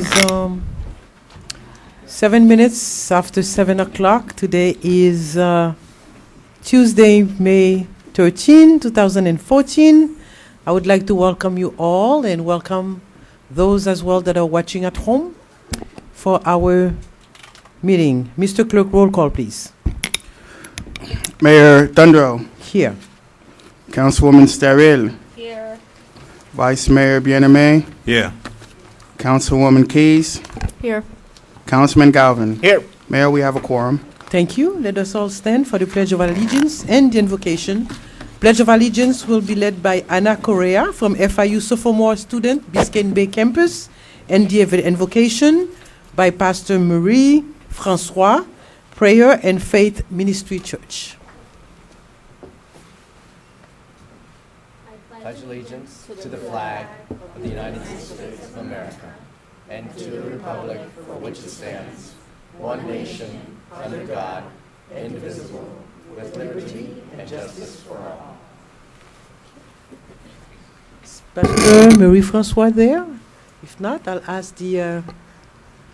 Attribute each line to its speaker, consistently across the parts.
Speaker 1: is 7 minutes after 7 o'clock. Today is Tuesday, May 13, 2014. I would like to welcome you all and welcome those as well that are watching at home for our meeting. Mr. Clerk, roll call, please.
Speaker 2: Mayor Thundro.
Speaker 1: Here.
Speaker 2: Councilwoman Steril.
Speaker 3: Here.
Speaker 2: Vice Mayor Bien-Aimé.
Speaker 4: Here.
Speaker 2: Councilwoman Keys.
Speaker 3: Here.
Speaker 2: Councilman Galvin.
Speaker 4: Here.
Speaker 2: Mayor, we have a quorum.
Speaker 1: Thank you. Let us all stand for the Pledge of Allegiance and the invocation. Pledge of Allegiance will be led by Anna Correa from FIU sophomore student, Biscayne Bay campus, and the invocation by Pastor Marie Francois, Prayer and Faith Ministry Church.
Speaker 5: I pledge allegiance to the flag of the United States of America and to the republic for which it stands, one nation, under God, indivisible, with liberty and justice for all.
Speaker 1: Is Pastor Marie Francois there? If not, I'll ask the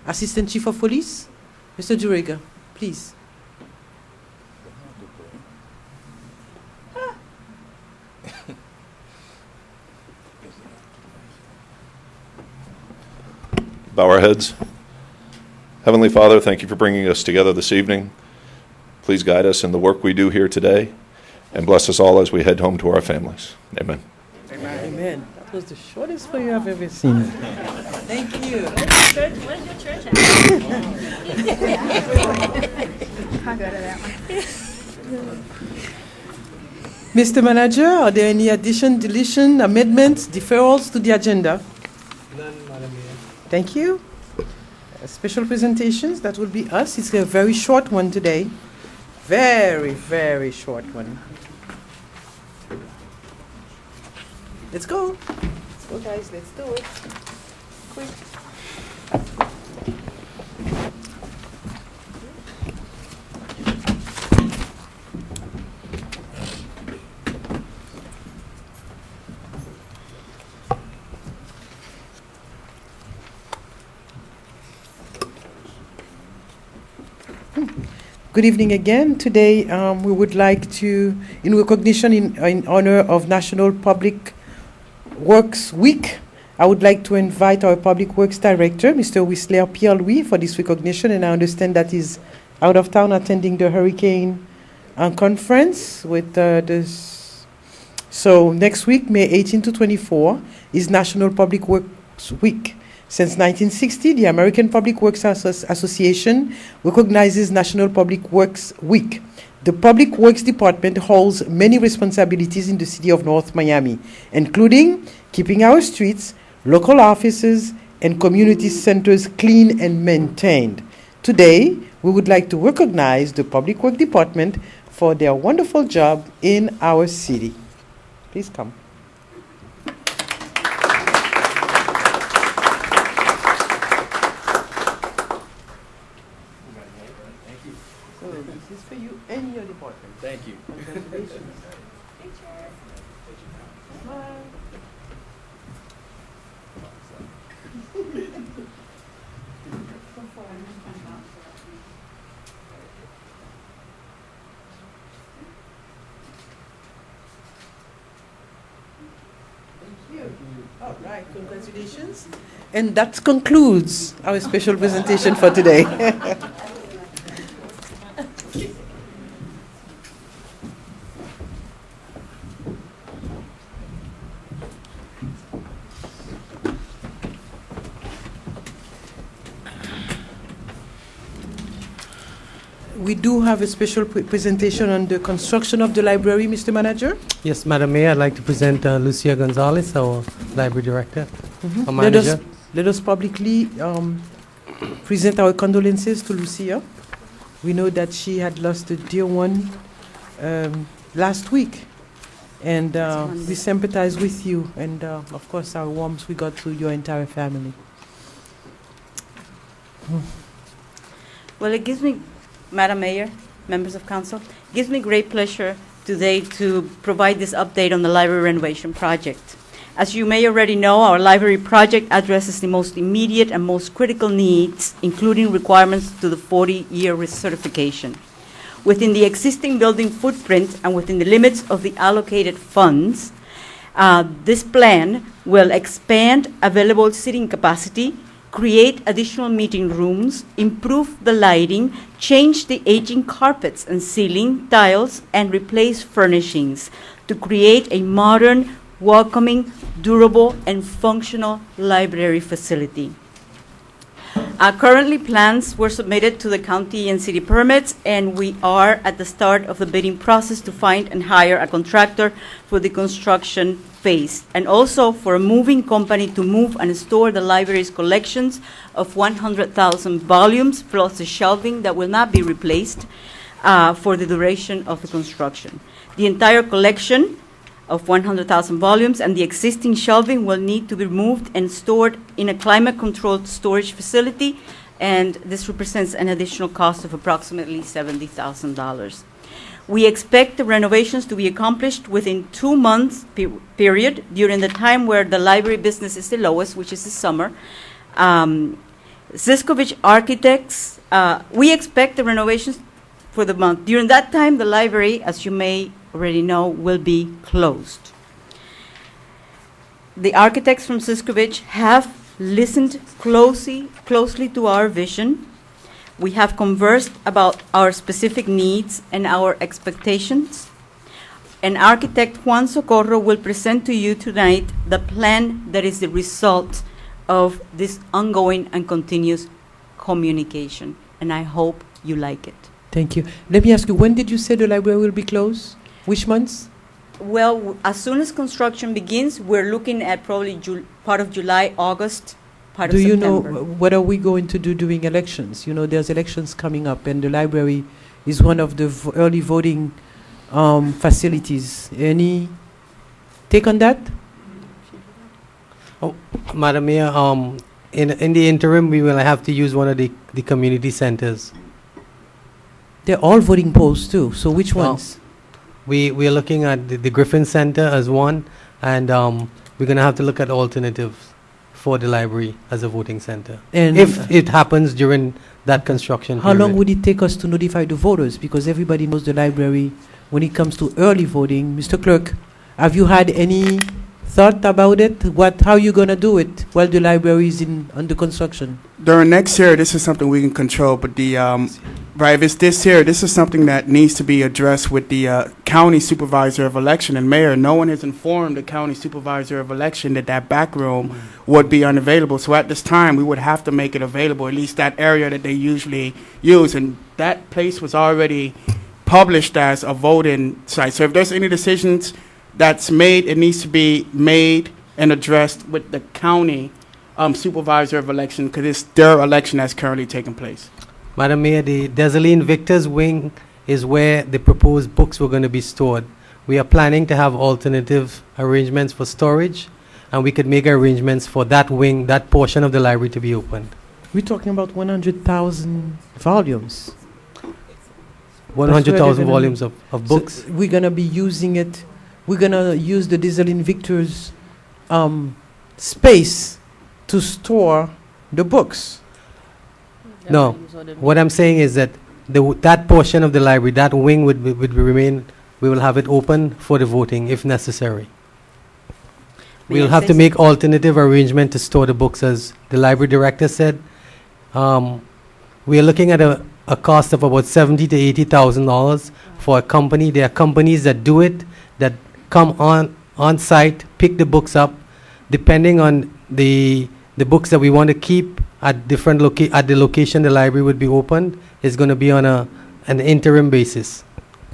Speaker 1: Assistant Chief of Police, Mr. Duriga, please.
Speaker 6: Bow our heads. Heavenly Father, thank you for bringing us together this evening. Please guide us in the work we do here today and bless us all as we head home to our families. Amen.
Speaker 1: Amen. That was the shortest prayer I've ever seen. Thank you.
Speaker 3: Where's your church at? I'll go to that one.
Speaker 1: Mr. Manager, are there any addition, deletion, amendments, deferrals to the agenda?
Speaker 7: None, Madam Mayor.
Speaker 1: Thank you. Special presentations, that will be us. It's a very short one today. Very, very short one. Let's go. Let's go, guys. Let's do it. Quick. Good evening again. Today we would like to, in recognition in honor of National Public Works Week, I would like to invite our Public Works Director, Mr. Whistler Pierre-Louis, for this recognition, and I understand that he's out of town attending the hurricane conference with this. So next week, May 18 to 24, is National Public Works Week. Since 1960, the American Public Works Association recognizes National Public Works Week. The Public Works Department holds many responsibilities in the city of North Miami, including keeping our streets, local offices, and community centers clean and maintained. Today, we would like to recognize the Public Works Department for their wonderful job in our city. Please come. This is for you and your department.
Speaker 5: Thank you.
Speaker 1: Congratulations. Smile. Thank you. All right, congratulations. And that concludes our special presentation for today. We do have a special presentation on the construction of the library, Mr. Manager.
Speaker 7: Yes, Madam Mayor, I'd like to present Lucia Gonzalez, our Library Director, our
Speaker 1: Let
Speaker 7: Manager.
Speaker 1: let us publicly present our condolences to Lucia. We know that she had lost a dear one last week, and we sympathize with you, and of course our warmth regard to your entire family.
Speaker 8: Well, it gives me, Madam Mayor, members of council, it gives me great pleasure today to provide this update on the library renovation project. As you may already know, our library project addresses the most immediate and most critical needs, including requirements to the 40-year recertification. Within the existing building footprint and within the limits of the allocated funds, this plan will expand available seating capacity, create additional meeting rooms, improve the lighting, change the aging carpets and ceiling tiles, and replace furnishings to create a modern, welcoming, durable, and functional library facility. Currently, plans were submitted to the county and city permits, and we are at the start of the bidding process to find and hire a contractor for the construction phase, and also for a moving company to move and store the library's collections of 100,000 volumes, plus the shelving that will not be replaced for the duration of the construction. The entire collection of 100,000 volumes and the existing shelving will need to be moved and stored in a climate-controlled storage facility, and this represents an additional cost of approximately $70,000. We expect the renovations to be accomplished within 2 months period during the time where the library business is the lowest, which is the summer. Ziskovich Architects, we expect the renovations for the month. During that time, the library, as you may already know, will be closed. The architects from Ziskovich have listened closely to our vision. We have conversed about our specific needs and our expectations. And architect Juan Socorro will present to you tonight the plan that is the result of this ongoing and continuous communication. And I hope you like it.
Speaker 1: Thank you. Let me ask you, when did you say the library will be closed? Which months?
Speaker 8: Well, as soon as construction begins, we're looking at probably part of July, August, part of September.
Speaker 1: Do you know what are we going to do during elections? You know, there's elections coming up, and the library is one of the early voting facilities. Any take on that?
Speaker 7: Oh, Madam Mayor, in the interim, we will have to use one of the community centers.
Speaker 1: They're all voting polls too. So which ones?
Speaker 7: We are looking at the Griffin Center as one, and we're going to have to look at alternatives for the library as a voting center.
Speaker 1: And
Speaker 7: if it happens during that construction
Speaker 1: how
Speaker 7: period.
Speaker 1: long would it take us to notify the voters? Because everybody knows the library when it comes to early voting. Mr. Clerk, have you had any thought about it? How are you going to do it while the library is under construction?
Speaker 2: During next year, this is something we can control, but right, if it's this year, this is something that needs to be addressed with the county supervisor of election and mayor. No one has informed the county supervisor of election that back room would be unavailable. So at this time, we would have to make it available, at least that area that they usually use. And that place was already published as a voting site. So if there's any decisions that's made, it needs to be made and addressed with the county supervisor of election, because it's their election that's currently taking place.
Speaker 7: Madam Mayor, the Desaline Victor's wing is where the proposed books were going to be stored. We are planning to have alternative arrangements for storage, and we could make arrangements for that wing, that portion of the library to be opened.
Speaker 1: We're talking about 100,000 volumes.
Speaker 7: 100,000 volumes of books.
Speaker 1: So we're going to be using it. We're going to use the Desaline Victor's space to store the books.
Speaker 7: No, what I'm saying is that that portion of the library, that wing would remain, we will have it open for the voting if necessary. We'll have to make alternative arrangement to store the books, as the library director said. We are looking at a cost of about $70,000 to $80,000 for a company. There are companies that do it, that come on site, pick the books up, depending on the books that we want to keep at different at the location the library would be opened, is going to be on an interim basis.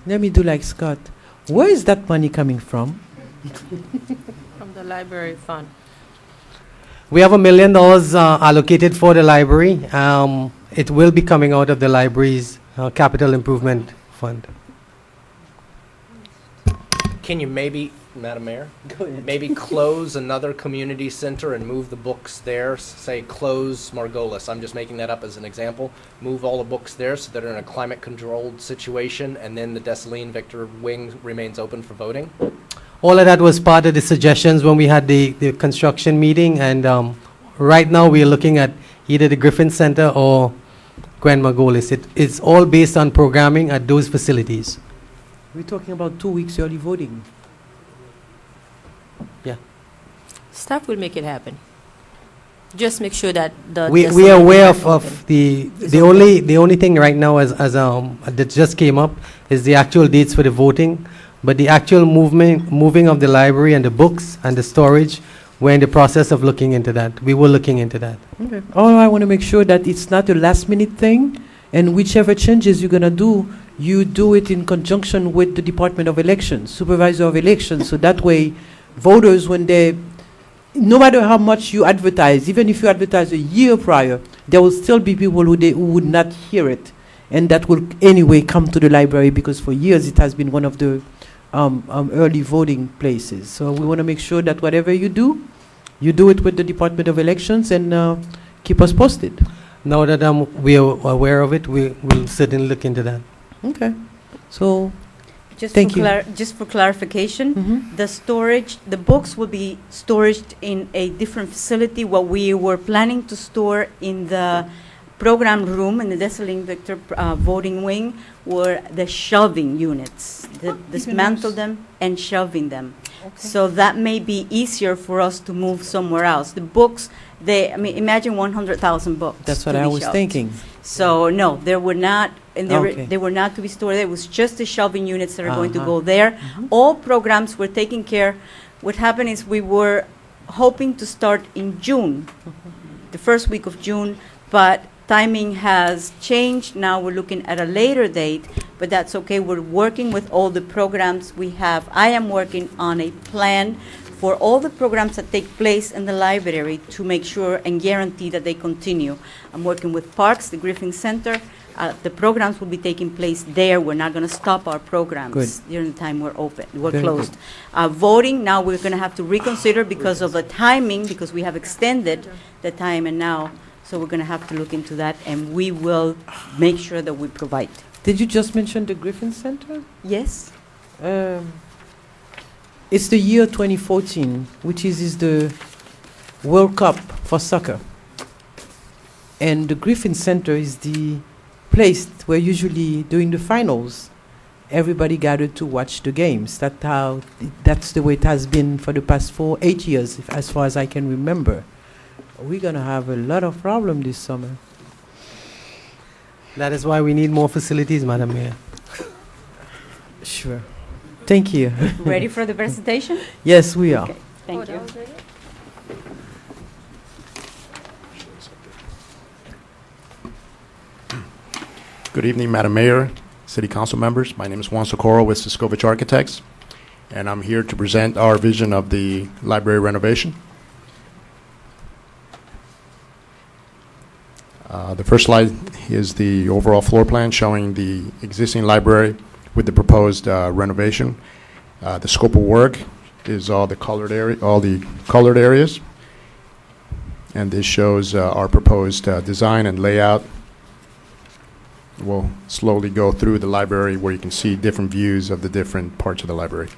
Speaker 1: Let me do like Scott. Where is that money coming from?
Speaker 4: From the library fund.
Speaker 7: We have $1 million allocated for the library. It will be coming out of the library's capital improvement fund.
Speaker 5: Can you maybe, Madam Mayor, maybe close another community center and move the books there? Say close Margolis. I'm just making that up as an example. Move all the books there so that they're in a climate-controlled situation, and then the Desaline Victor wing remains open for voting.
Speaker 7: all of that was part of the suggestions when we had the construction meeting, and right now we are looking at either the Griffin Center or Grand Margolis. It's all based on programming at those facilities.
Speaker 1: We're talking about 2 weeks early voting.
Speaker 4: Staff will make it happen. Just make sure that
Speaker 7: We are aware of the only thing right now as that just came up is the actual dates for the voting, but the actual moving of the library and the books and the storage, we're in the process of looking into that. We were looking into that.
Speaker 1: Okay. Oh, I want to make sure that it's not a last minute thing, and whichever changes you're gonna do, you do it in conjunction with the Department of Elections, Supervisor of Elections, so that way voters, when they, no matter how much you advertise, even if you advertise a year prior, there will still be people who would not hear it, and that will anyway come to the library, because for years it has been one of the early voting places. So we want to make sure that whatever you do it with the Department of Elections, and keep us posted.
Speaker 7: Now that we are aware of it, we will certainly look into that.
Speaker 1: Okay. So
Speaker 8: Just
Speaker 1: Thank
Speaker 8: for
Speaker 1: you.
Speaker 8: just for clarification,
Speaker 1: mhm.
Speaker 8: the storage, the books will be stored in a different facility. What we were planning to store in the program room in the Dessalines Victor voting wing were the shelving units. Dismantle them and shelving them. So that may be easier for us to move somewhere else. The books, imagine 100,000 books.
Speaker 1: That's
Speaker 8: to
Speaker 1: what I
Speaker 8: be
Speaker 1: was
Speaker 8: shelved.
Speaker 1: thinking.
Speaker 8: So no, there were not, and
Speaker 1: Okay.
Speaker 8: they were not to be stored there. It was just the shelving units that are going to
Speaker 1: Uh-huh.
Speaker 8: go there. All programs were taken care. What happened is we were hoping to start in June, the first week of June, but timing has changed. Now we're looking at a later date, but that's okay. We're working with all the programs we have. I am working on a plan for all the programs that take place in the library to make sure and guarantee that they continue. I'm working with Parks, the Griffin Center. The programs will be taking place there. We're not going to stop our programs
Speaker 1: Good.
Speaker 8: during the time we're open, we're
Speaker 1: Very
Speaker 8: closed. Voting, now we're going to have to reconsider because of the timing, because we have extended the time, and now, so we're going to have to look into that, and we will make sure that we provide.
Speaker 1: Did you just mention the Griffin Center?
Speaker 8: Yes?
Speaker 1: It's the year 2014, which is the World Cup for soccer. And the Griffin Center is the place where usually during the finals, everybody gathered to watch the games. That's the way it has been for the past 8 years, as far as I can remember. We're going to have a lot of problems this summer.
Speaker 7: That is why we need more facilities, Madam Mayor.
Speaker 1: Sure. Thank you.
Speaker 8: Ready for the presentation?
Speaker 1: Yes, we are.
Speaker 8: Okay, thank you.
Speaker 9: Good evening, Madam Mayor, City Council members. My name is Juan Socorro with Siskovich Architects, and I'm here to present our vision of the library renovation. The first slide is the overall floor plan showing the existing library with the proposed renovation. The scope of work is all the colored areas, and this shows our proposed design and layout. We'll slowly go through the library where you can see different views of the different parts of the library.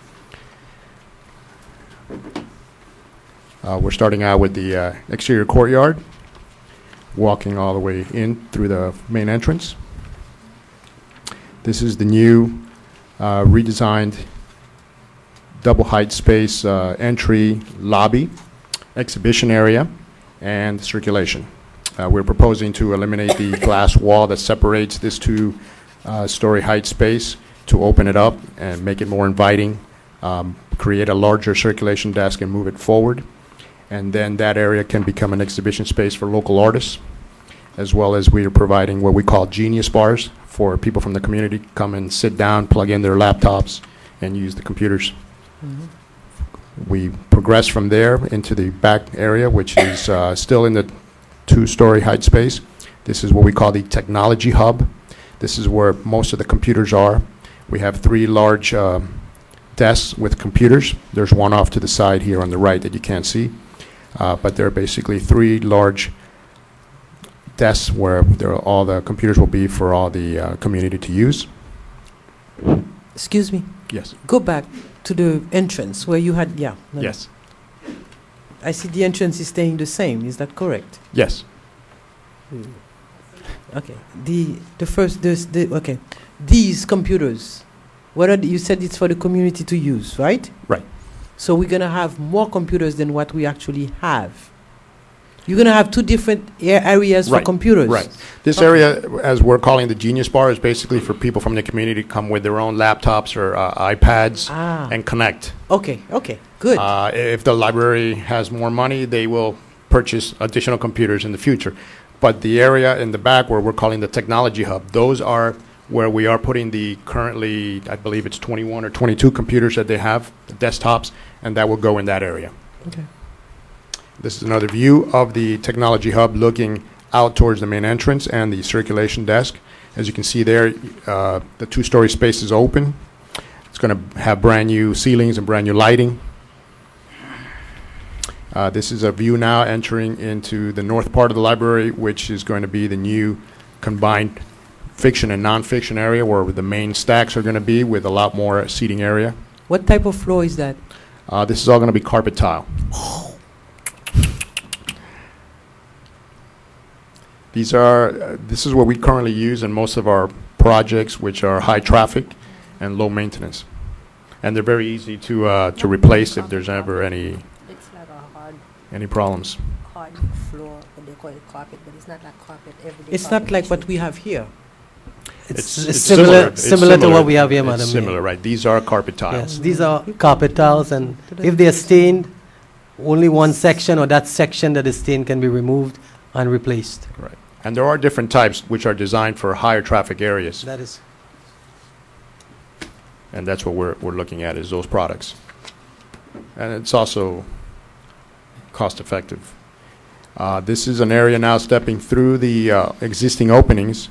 Speaker 9: We're starting out with the exterior courtyard, walking all the way in through the main entrance. This is the new redesigned double height space entry lobby, exhibition area, and circulation. We're proposing to eliminate the glass wall that separates this two-story height space, to open it up and make it more inviting, create a larger circulation desk and move it forward. And then that area can become an exhibition space for local artists, as well as we are providing what we call genius bars for people from the community to come and sit down, plug in their laptops, and use the computers. We progress from there into the back area, which is still in the two-story height space. This is what we call the technology hub. This is where most of the computers are. We have 3 large desks with computers. There's one off to the side here on the right that you can't see. But there are basically 3 large desks where all the computers will be for all the community to use.
Speaker 1: Excuse me.
Speaker 9: Yes.
Speaker 1: Go back to the entrance where you had, yeah. no, no.
Speaker 9: Yes.
Speaker 1: I see the entrance is staying the same. Is that correct?
Speaker 9: Yes.
Speaker 1: Okay. The first, okay. These computers, what are you said it's for the community to use, right?
Speaker 9: Right.
Speaker 1: So we're going to have more computers than what we actually have. You're going to have two different areas for
Speaker 9: Right,
Speaker 1: computers.
Speaker 9: Right. This
Speaker 1: Okay.
Speaker 9: area, as we're calling the Genius Bar, is basically for people from the community to come with their own laptops or iPads and connect.
Speaker 1: Okay, okay, good.
Speaker 9: If the library has more money, they will purchase additional computers in the future. But the area in the back where we're calling the Technology Hub, those are where we are putting the currently, I believe it's 21 or 22 computers that they have, the desktops, and that will go in that area.
Speaker 1: Okay.
Speaker 9: This is another view of the Technology Hub looking out towards the main entrance and the circulation desk. As you can see there, the two-story space is open. It's going to have brand new ceilings and brand new lighting. This is a view now entering into the north part of the library, which is going to be the new combined fiction and nonfiction area where the main stacks are going to be with a lot more seating area.
Speaker 1: What type of floor is that?
Speaker 9: This is all going to be carpet tile. This is what we currently use in most of our projects, which are high traffic and low maintenance. And they're very easy to replace if there's ever any problems.
Speaker 4: Hard floor, but they call it carpet, but it's not like carpet every day.
Speaker 1: It's not like what we have here.
Speaker 7: It's similar to what we have here, madam.
Speaker 9: It's similar, right? These are carpet tiles.
Speaker 7: Yes, these are carpet tiles, and if they are stained, only one section or that section that is stained can be removed and replaced.
Speaker 9: Right. And there are different types which are designed for higher traffic areas.
Speaker 7: That is.
Speaker 9: And that's what we're looking at, is those products. And it's also cost effective. This is an area now stepping through the existing openings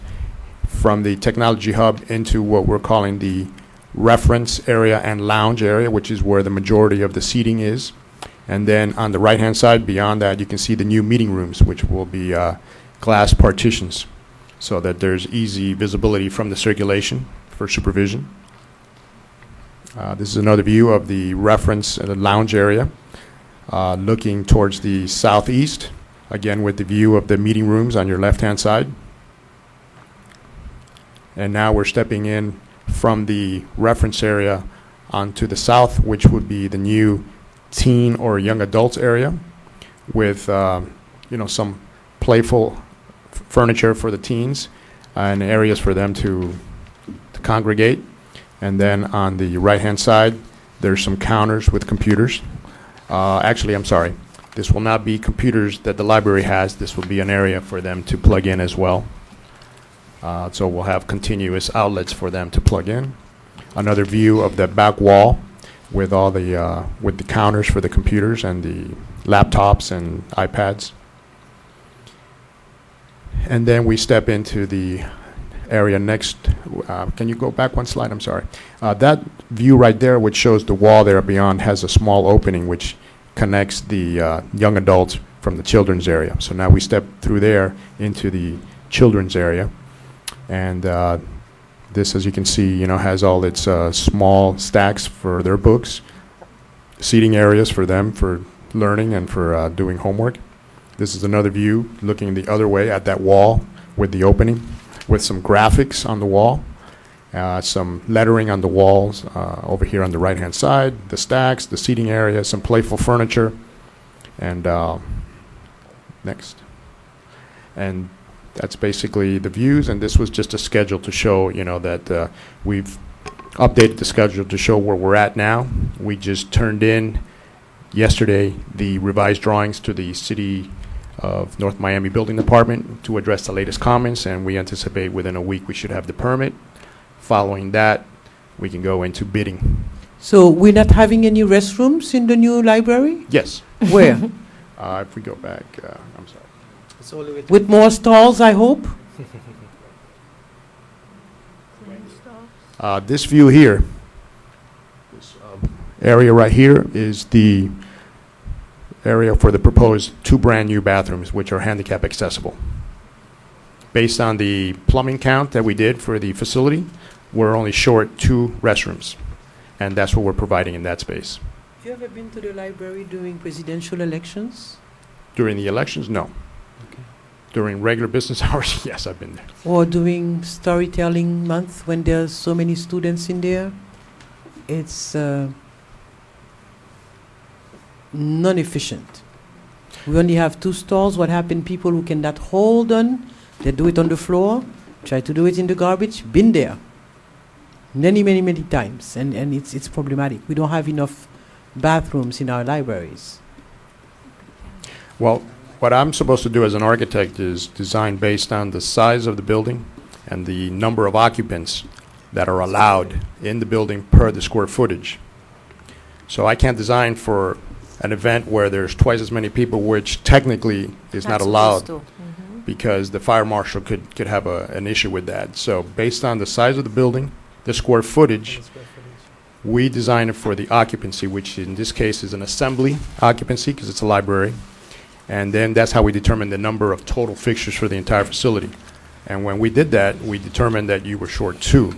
Speaker 9: from the Technology Hub into what we're calling the reference area and lounge area, which is where the majority of the seating is. And then on the right-hand side, beyond that, you can see the new meeting rooms, which will be glass partitions so that there's easy visibility from the circulation for supervision. This is another view of the reference lounge area looking towards the southeast, again with the view of the meeting rooms on your left-hand side. And now we're stepping in from the reference area onto the south, which would be the new teen or young adults area with some playful furniture for the teens and areas for them to congregate. And then on the right-hand side, there's some counters with computers. Actually, I'm sorry. This will not be computers that the library has. This will be an area for them to plug in as well. So we'll have continuous outlets for them to plug in. Another view of the back wall with all the with the counters for the computers and the laptops and iPads. And then we step into the area next. Can you go back one slide? I'm sorry. That view right there, which shows the wall there beyond, has a small opening which connects the young adults from the children's area. So now we step through there into the children's area. And this, as you can see, has all its small stacks for their books, seating areas for them for learning and for doing homework. This is another view looking the other way at that wall with the opening, with some graphics on the wall, some lettering on the walls over here on the right-hand side, the stacks, the seating area, some playful furniture, and next. And that's basically the views, and this was just a schedule to show, that we've updated the schedule to show where we're at now. We just turned in yesterday the revised drawings to the City of North Miami Building Department to address the latest comments, and we anticipate within a week we should have the permit. Following that, we can go into bidding.
Speaker 1: So we're not having any restrooms in the new library?
Speaker 9: Yes.
Speaker 1: Where?
Speaker 9: If we go back, I'm sorry.
Speaker 1: With more stalls, I hope?
Speaker 9: This view here, this area right here, is the area for the proposed 2 brand new bathrooms, which are handicap accessible. Based on the plumbing count that we did for the facility, we're only short 2 restrooms, and that's what we're providing in that space.
Speaker 1: Have you ever been to the library during presidential elections?
Speaker 9: During the elections, no.
Speaker 1: Okay.
Speaker 9: During regular business hours, yes, I've been there.
Speaker 1: Or during storytelling month when there's so many students in there? It's non-efficient. We only have 2 stalls. What happened? People who cannot hold on, they do it on the floor, try to do it in the garbage. Been there many, many, many times, and it's problematic. We don't have enough bathrooms in our libraries.
Speaker 9: Well, what I'm supposed to do as an architect is design based on the size of the building and the number of occupants that are allowed in the building per the square footage. So I can't design for an event where there's twice as many people, which technically is not allowed because the fire marshal could have an issue with that. So based on the size of the building, the square footage, we design it for the occupancy, which in this case is an assembly occupancy because it's a library. And then that's how we determine the number of total fixtures for the entire facility. And when we did that, we determined that you were short 2.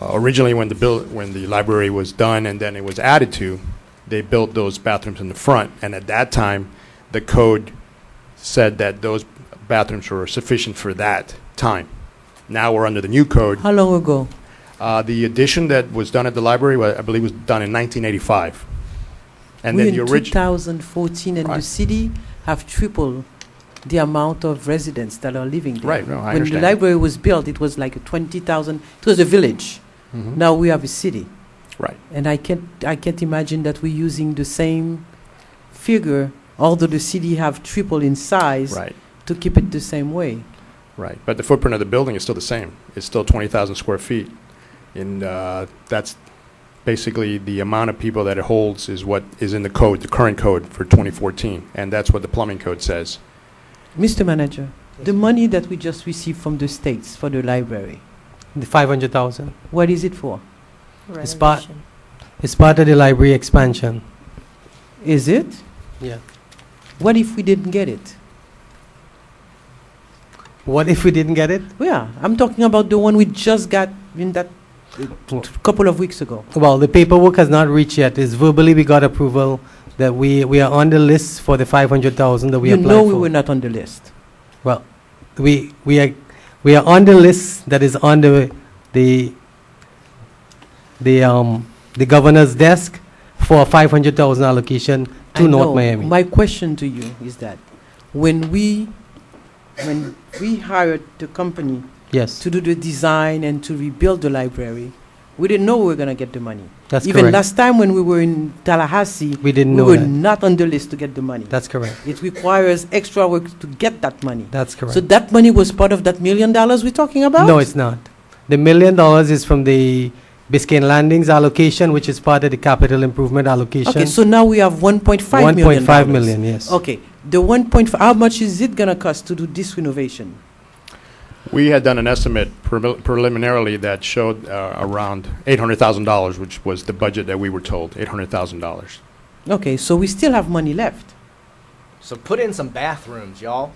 Speaker 9: Originally, when the library was done and then it was added to, they built those bathrooms in the front. And at that time, the code said that those bathrooms were sufficient for that time. Now we're under the new code.
Speaker 1: How long ago?
Speaker 9: The addition that was done at the library, I believe, was done in 1985. And
Speaker 1: We're
Speaker 9: then the
Speaker 1: in
Speaker 9: original.
Speaker 1: 2014, and the
Speaker 9: Right.
Speaker 1: city have tripled the amount of residents that are living there.
Speaker 9: Right, no, I
Speaker 1: when
Speaker 9: understand.
Speaker 1: the library was built, it was like a 20,000. It was a village.
Speaker 9: Mhm.
Speaker 1: Now we have a city,
Speaker 9: Right.
Speaker 1: and I can't imagine that we're using the same figure, although the city have tripled in size,
Speaker 9: Right.
Speaker 1: to keep it the same way.
Speaker 9: Right, but the footprint of the building is still the same. It's still 20,000 square feet. And that's basically the amount of people that it holds is what is in the code, the current code for 2014. And that's what the plumbing code says.
Speaker 1: Mr. Manager, the money that we just received from the states for the library,
Speaker 7: The 500,000.
Speaker 1: what is it for?
Speaker 7: It's part of the library expansion.
Speaker 1: Is it?
Speaker 7: Yeah.
Speaker 1: What if we didn't get it?
Speaker 7: What if we didn't get it?
Speaker 1: Yeah, I'm talking about the one we just got in that couple of weeks ago.
Speaker 7: Well, the paperwork has not reached yet. It's verbally we got approval that we are on the list for the 500,000 that we
Speaker 1: You
Speaker 7: applied
Speaker 1: know
Speaker 7: for.
Speaker 1: we were not on the list.
Speaker 7: Well, we are on the list that is on the governor's desk for a 500,000 allocation to
Speaker 1: I
Speaker 7: North
Speaker 1: know.
Speaker 7: Miami.
Speaker 1: My question to you is that when we hired the company
Speaker 7: Yes,
Speaker 1: to do the design and to rebuild the library, we didn't know we were going to get the money.
Speaker 7: that's
Speaker 1: Even
Speaker 7: correct.
Speaker 1: last time when we were in Tallahassee,
Speaker 7: We didn't
Speaker 1: we
Speaker 7: know
Speaker 1: were
Speaker 7: that.
Speaker 1: not on the list to get the money.
Speaker 7: That's correct.
Speaker 1: It requires extra work to get that money.
Speaker 7: That's correct.
Speaker 1: So that money was part of that $1 million we're talking about?
Speaker 7: No, it's not. The $1 million is from the Biscayne Landings allocation, which is part of the capital improvement allocation.
Speaker 1: Okay, so now we have $1.5 million.
Speaker 7: 1.5 million, yes.
Speaker 1: Okay, the 1.5, how much is it going to cost to do this renovation?
Speaker 9: We had done an estimate preliminarily that showed around $800,000, which was the budget that we were told, $800,000.
Speaker 1: Okay, so we still have money left.
Speaker 5: So put in some bathrooms, y'all.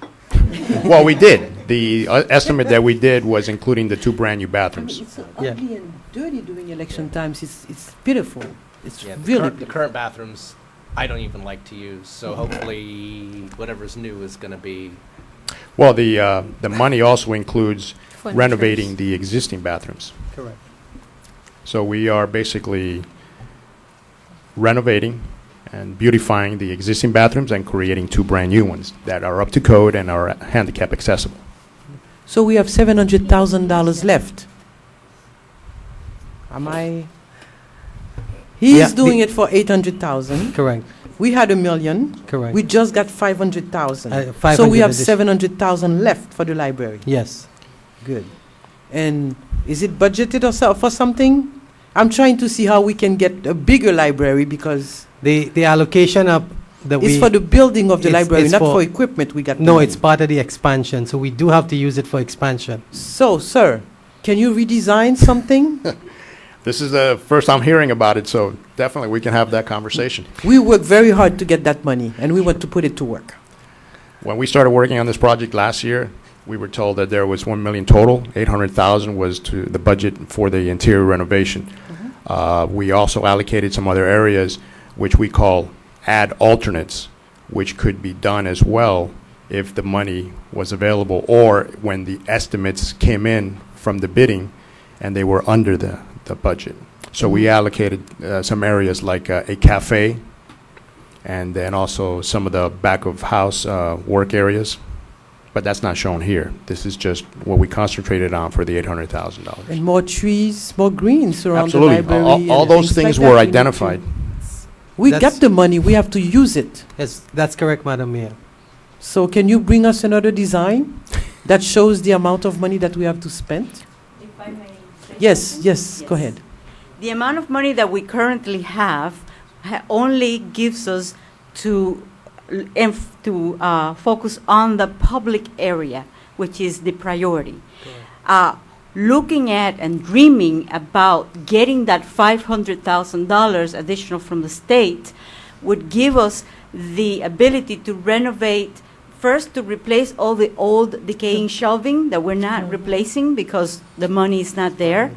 Speaker 9: Well, we did. The estimate that we did was including the 2 brand new bathrooms.
Speaker 1: It's so
Speaker 7: Yeah.
Speaker 1: ugly and dirty during election times. It's pitiful. It's
Speaker 5: Yeah,
Speaker 1: really
Speaker 5: the current bathrooms, I don't even like to use. So hopefully, whatever's new is going to be.
Speaker 9: Well, the money also includes
Speaker 4: For
Speaker 9: renovating
Speaker 4: insurance.
Speaker 9: the existing bathrooms.
Speaker 7: Correct.
Speaker 9: So we are basically renovating and beautifying the existing bathrooms and creating 2 brand new ones that are up to code and are handicap accessible.
Speaker 1: So we have $700,000 left. Am I? He's
Speaker 7: Yeah,
Speaker 1: doing it for 800,000.
Speaker 7: Correct.
Speaker 1: We had $1 million.
Speaker 7: Correct.
Speaker 1: We just got 500,000.
Speaker 7: 500
Speaker 1: So we have
Speaker 7: addition.
Speaker 1: 700,000 left for the library.
Speaker 7: Yes.
Speaker 1: Good. And is it budgeted or for something? I'm trying to see how we can get a bigger library because
Speaker 7: The allocation of that
Speaker 1: it's
Speaker 7: we
Speaker 1: for the building of the
Speaker 7: it's-
Speaker 1: library,
Speaker 7: it's
Speaker 1: not
Speaker 7: for-
Speaker 1: for equipment. We got
Speaker 7: no,
Speaker 1: money.
Speaker 7: it's part of the expansion, so we do have to use it for expansion.
Speaker 1: So, sir, can you redesign something?
Speaker 9: This is the first I'm hearing about it, so definitely we can have that conversation.
Speaker 1: We work very hard to get that money, and we want to put it to work.
Speaker 9: When we started working on this project last year, we were told that there was 1 million total. 800,000 was to the budget for the interior renovation. We also allocated some other areas which we call add alternates, which could be done as well if the money was available or when the estimates came in from the bidding and they were under the budget. So we allocated some areas like a cafe and then also some of the back of house work areas. But that's not shown here. This is just what we concentrated on for the $800,000.
Speaker 1: And more trees, more greens around
Speaker 9: Absolutely.
Speaker 1: the library.
Speaker 9: All
Speaker 1: and
Speaker 9: those things
Speaker 1: like that
Speaker 9: were
Speaker 1: we need to-
Speaker 9: identified.
Speaker 1: We
Speaker 7: That's-
Speaker 1: got the money, we have to use it.
Speaker 7: Yes, that's correct, Madam Mayor.
Speaker 1: So can you bring us another design that shows the amount of money that we have to spend?
Speaker 8: If I may say
Speaker 1: Yes,
Speaker 8: something?
Speaker 1: yes, go ahead.
Speaker 8: The amount of money that we currently have only gives us to focus on the public area, which is the priority. Looking at and dreaming about getting that $500,000 additional from the state would give us the ability to renovate, first to replace all the old decaying shelving that we're not replacing because the money is not there,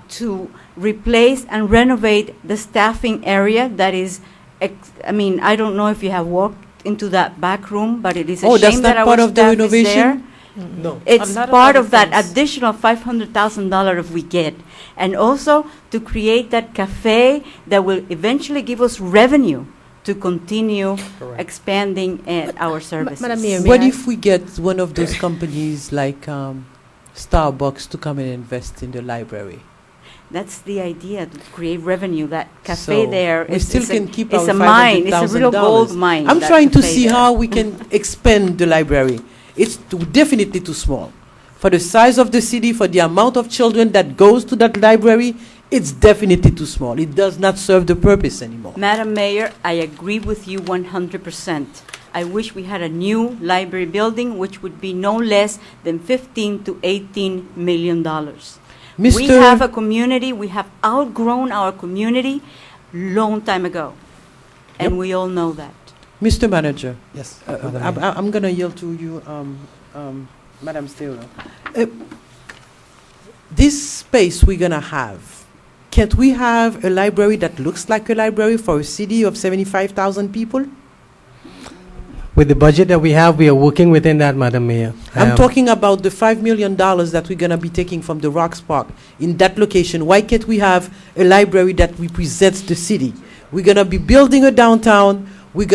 Speaker 8: to replace and renovate the staffing area that is, I don't know if you have walked into that back room, but it is a
Speaker 1: Oh, that's
Speaker 8: shame
Speaker 1: not
Speaker 8: that
Speaker 1: part
Speaker 8: our
Speaker 1: of the
Speaker 8: staff is
Speaker 1: renovation?
Speaker 8: there.
Speaker 7: No.
Speaker 8: It's
Speaker 1: A lot of
Speaker 8: part
Speaker 1: other
Speaker 8: of that
Speaker 1: things.
Speaker 8: additional $500,000 if we get. And also to create that cafe that will eventually give us revenue to continue
Speaker 7: Correct.
Speaker 8: expanding our services.
Speaker 4: Madam Mayor, may
Speaker 1: What
Speaker 4: I-
Speaker 1: if we get one of those companies like Starbucks to come and invest in the library?
Speaker 8: That's the idea, to create revenue. That cafe
Speaker 1: So
Speaker 8: there
Speaker 1: we
Speaker 8: is
Speaker 1: still
Speaker 8: is
Speaker 1: can keep
Speaker 8: it's
Speaker 1: our
Speaker 8: a mine. It's a real
Speaker 1: $500,000.
Speaker 8: gold mine.
Speaker 1: I'm
Speaker 8: that
Speaker 1: trying to
Speaker 8: cafe
Speaker 1: see
Speaker 8: there.
Speaker 1: how we can expand the library. It's definitely too small. For the size of the city, for the amount of children that goes to that library, it's definitely too small. It does not serve the purpose anymore.
Speaker 8: Madam Mayor, I agree with you 100%. I wish we had a new library building, which would be no less than $15 to $18 million. We have a community, we have outgrown our community long time ago, and
Speaker 1: Yep.
Speaker 8: we all know that.
Speaker 1: Mr. Manager,
Speaker 7: Yes, Madam Mayor.
Speaker 1: I'm going to yield to you, Madam Steolo. This space we're going to have, can't we have a library that looks like a library for a city of 75,000 people?
Speaker 7: With the budget that we have, we are working within that, Madam Mayor.
Speaker 1: I'm talking about the $5 million that we're going to be taking from the Rocks Park in that location. Why can't we have a library that represents the city? We're going to be building a downtown. We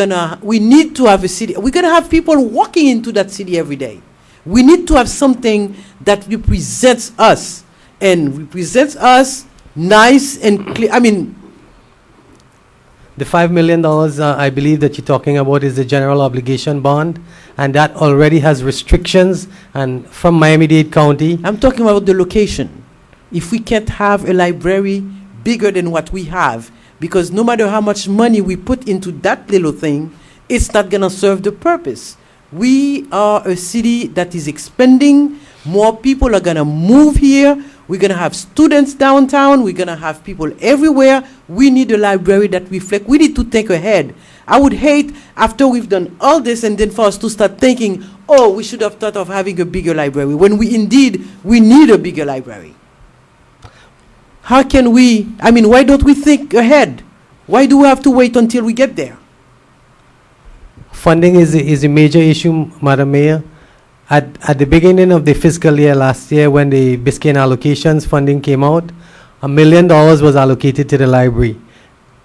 Speaker 1: need to have a city. We're going to have people walking into that city every day. We need to have something that represents us and represents us nice and clear.
Speaker 7: The $5 million, I believe that you're talking about is the general obligation bond, and that already has restrictions, and from Miami-Dade County.
Speaker 1: I'm talking about the location. If we can't have a library bigger than what we have, because no matter how much money we put into that little thing, it's not going to serve the purpose. We are a city that is expanding. More people are going to move here. We're going to have students downtown. We're going to have people everywhere. We need a library that reflects. We need to think ahead. I would hate, after we've done all this, and then for us to start thinking, oh, we should have thought of having a bigger library, when we need a bigger library. How can we, why don't we think ahead? Why do we have to wait until we get there?
Speaker 7: Funding is a major issue, Madam Mayor. At the beginning of the fiscal year last year, when the Biscayne allocations funding came out, $1 million was allocated to the library.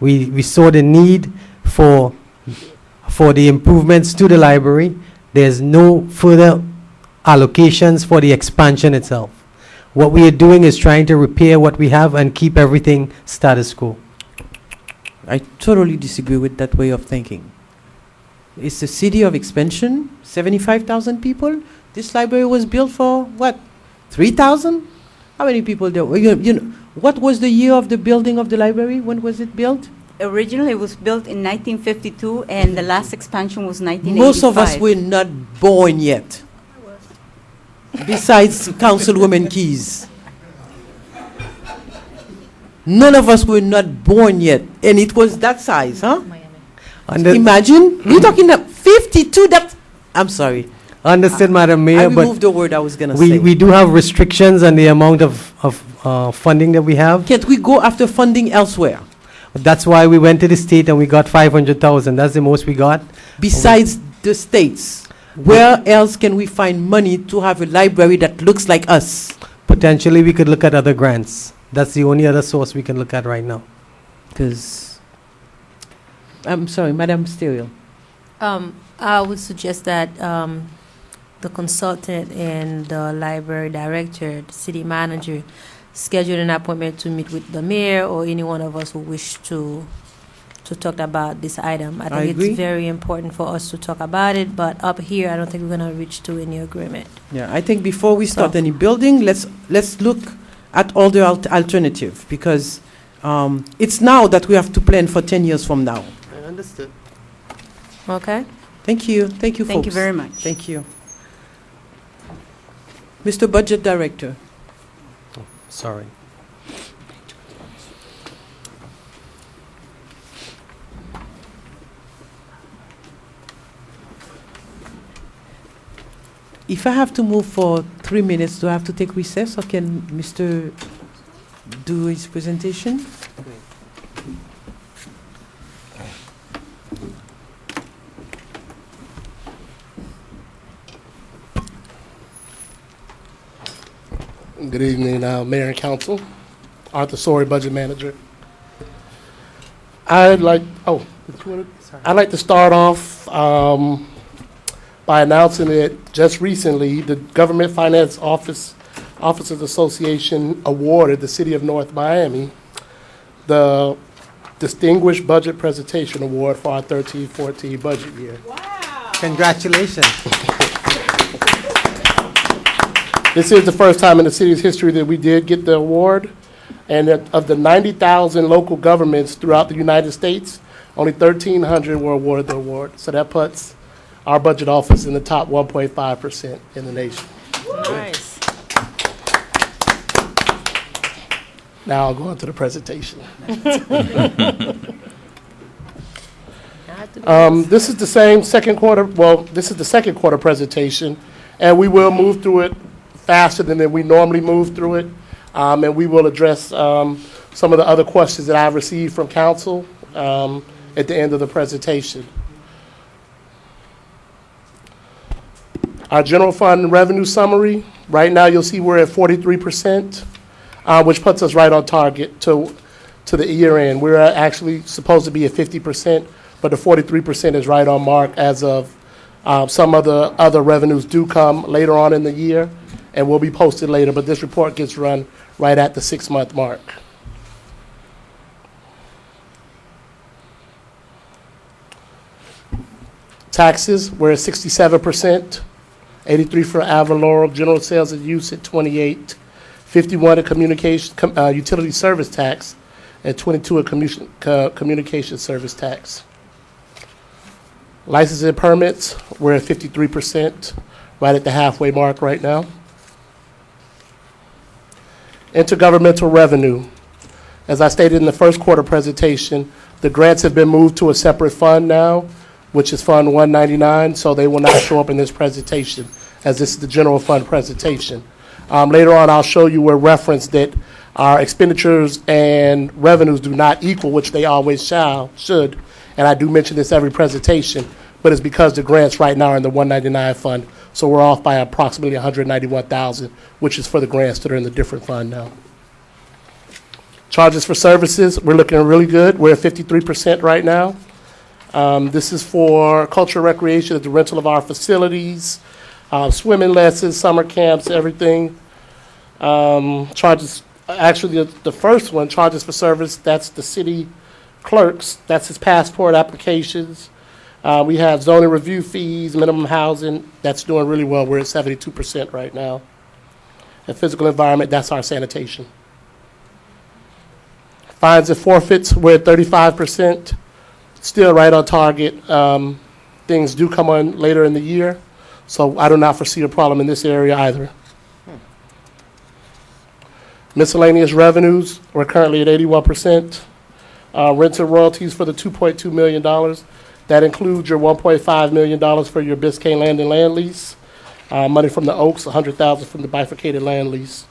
Speaker 7: We saw the need for the improvements to the library. There's no further allocations for the expansion itself. What we are doing is trying to repair what we have and keep everything status quo.
Speaker 1: I totally disagree with that way of thinking. It's a city of expansion, 75,000 people. This library was built for, what, 3,000? How many people there were? What was the year of the building of the library? When was it built?
Speaker 8: Originally, it was built in 1952, and the last expansion was 1985.
Speaker 1: Most of us were not born yet. Besides Councilwoman Keys. None of us were not born yet. And it was that size, huh?
Speaker 7: And the-
Speaker 1: Imagine, we're talking about 52, I'm sorry.
Speaker 7: Understood, Madam Mayor,
Speaker 1: I
Speaker 7: but
Speaker 1: removed the word I was going to say.
Speaker 7: we do have restrictions on the amount of funding that we have.
Speaker 1: Can't we go after funding elsewhere?
Speaker 7: That's why we went to the state and we got 500,000. That's the most we got.
Speaker 1: Besides the states, where else can we find money to have a library that looks like us?
Speaker 7: Potentially, we could look at other grants. That's the only other source we can look at right now.
Speaker 1: Because, I'm sorry, Madam Stereo.
Speaker 4: I would suggest that the consultant and the library director, the city manager, schedule an appointment to meet with the mayor or any one of us who wish to talk about this item. I think
Speaker 1: agree.
Speaker 4: it's very important for us to talk about it, but up here, I don't think we're going to reach to any agreement.
Speaker 1: Yeah, I think before we start any building, let's look at all the alternative, because it's now that we have to plan for 10 years from now.
Speaker 7: I understood.
Speaker 4: Okay?
Speaker 1: Thank you. Thank you, folks.
Speaker 8: Thank you very much.
Speaker 1: Thank you. Mr. Budget Director.
Speaker 7: Sorry.
Speaker 1: If I have to move for 3 minutes, do I have to take recess, or can Mr. do his presentation?
Speaker 10: Good evening, Mayor and Council. Arthur Sori, Budget Manager. I'd like to start off by announcing that just recently, the Government Finance Officers Association awarded the City of North Miami the Distinguished Budget Presentation Award for our 13-14 budget year.
Speaker 7: Wow. Congratulations.
Speaker 10: This is the first time in the city's history that we did get the award, and of the 90,000 local governments throughout the United States, only 1,300 were awarded the award. So that puts our budget office in the top 1.5% in the nation.
Speaker 4: Nice.
Speaker 10: Now I'll go on to the presentation. This is the same second quarter, this is the second quarter presentation, and we will move through it faster than we normally move through it, and we will address some of the other questions that I've received from council at the end of the presentation. Our general fund revenue summary, right now you'll see we're at 43%, which puts us right on target to the year end. We're actually supposed to be at 50%, but the 43% is right on mark as of some of the other revenues do come later on in the year and will be posted later, but this report gets run right at the 6-month mark. Taxes, we're at 67%, 83 for Avaloro, general sales and use at 28, 51 at utility service tax, and 22 at communication service tax. Licenses and permits, we're at 53%, right at the halfway mark right now. Intergovernmental revenue. As I stated in the first quarter presentation, the grants have been moved to a separate fund now, which is Fund 199, so they will not show up in this presentation, as this is the general fund presentation. Later on, I'll show you where reference that our expenditures and revenues do not equal, which they always should, and I do mention this every presentation, but it's because the grants right now are in the 199 fund, so we're off by approximately 191,000, which is for the grants that are in the different fund now. Charges for services, we're looking really good. We're at 53% right now. This is for cultural recreation, the rental of our facilities, swimming lessons, summer camps, everything. Charges, actually the first one, charges for service, that's the city clerks, that's his passport applications. We have zoning review fees, minimum housing, that's doing really well. We're at 72% right now. And physical environment, that's our sanitation. Fines and forfeits, we're at 35%. Still right on target. Things do come on later in the year, so I do not foresee a problem in this area either. Miscellaneous revenues, we're currently at 81%. Rents and royalties for the $2.2 million. That includes your $1.5 million for your Biscayne land and land lease. Money from the Oaks, $100,000 from the bifurcated land lease.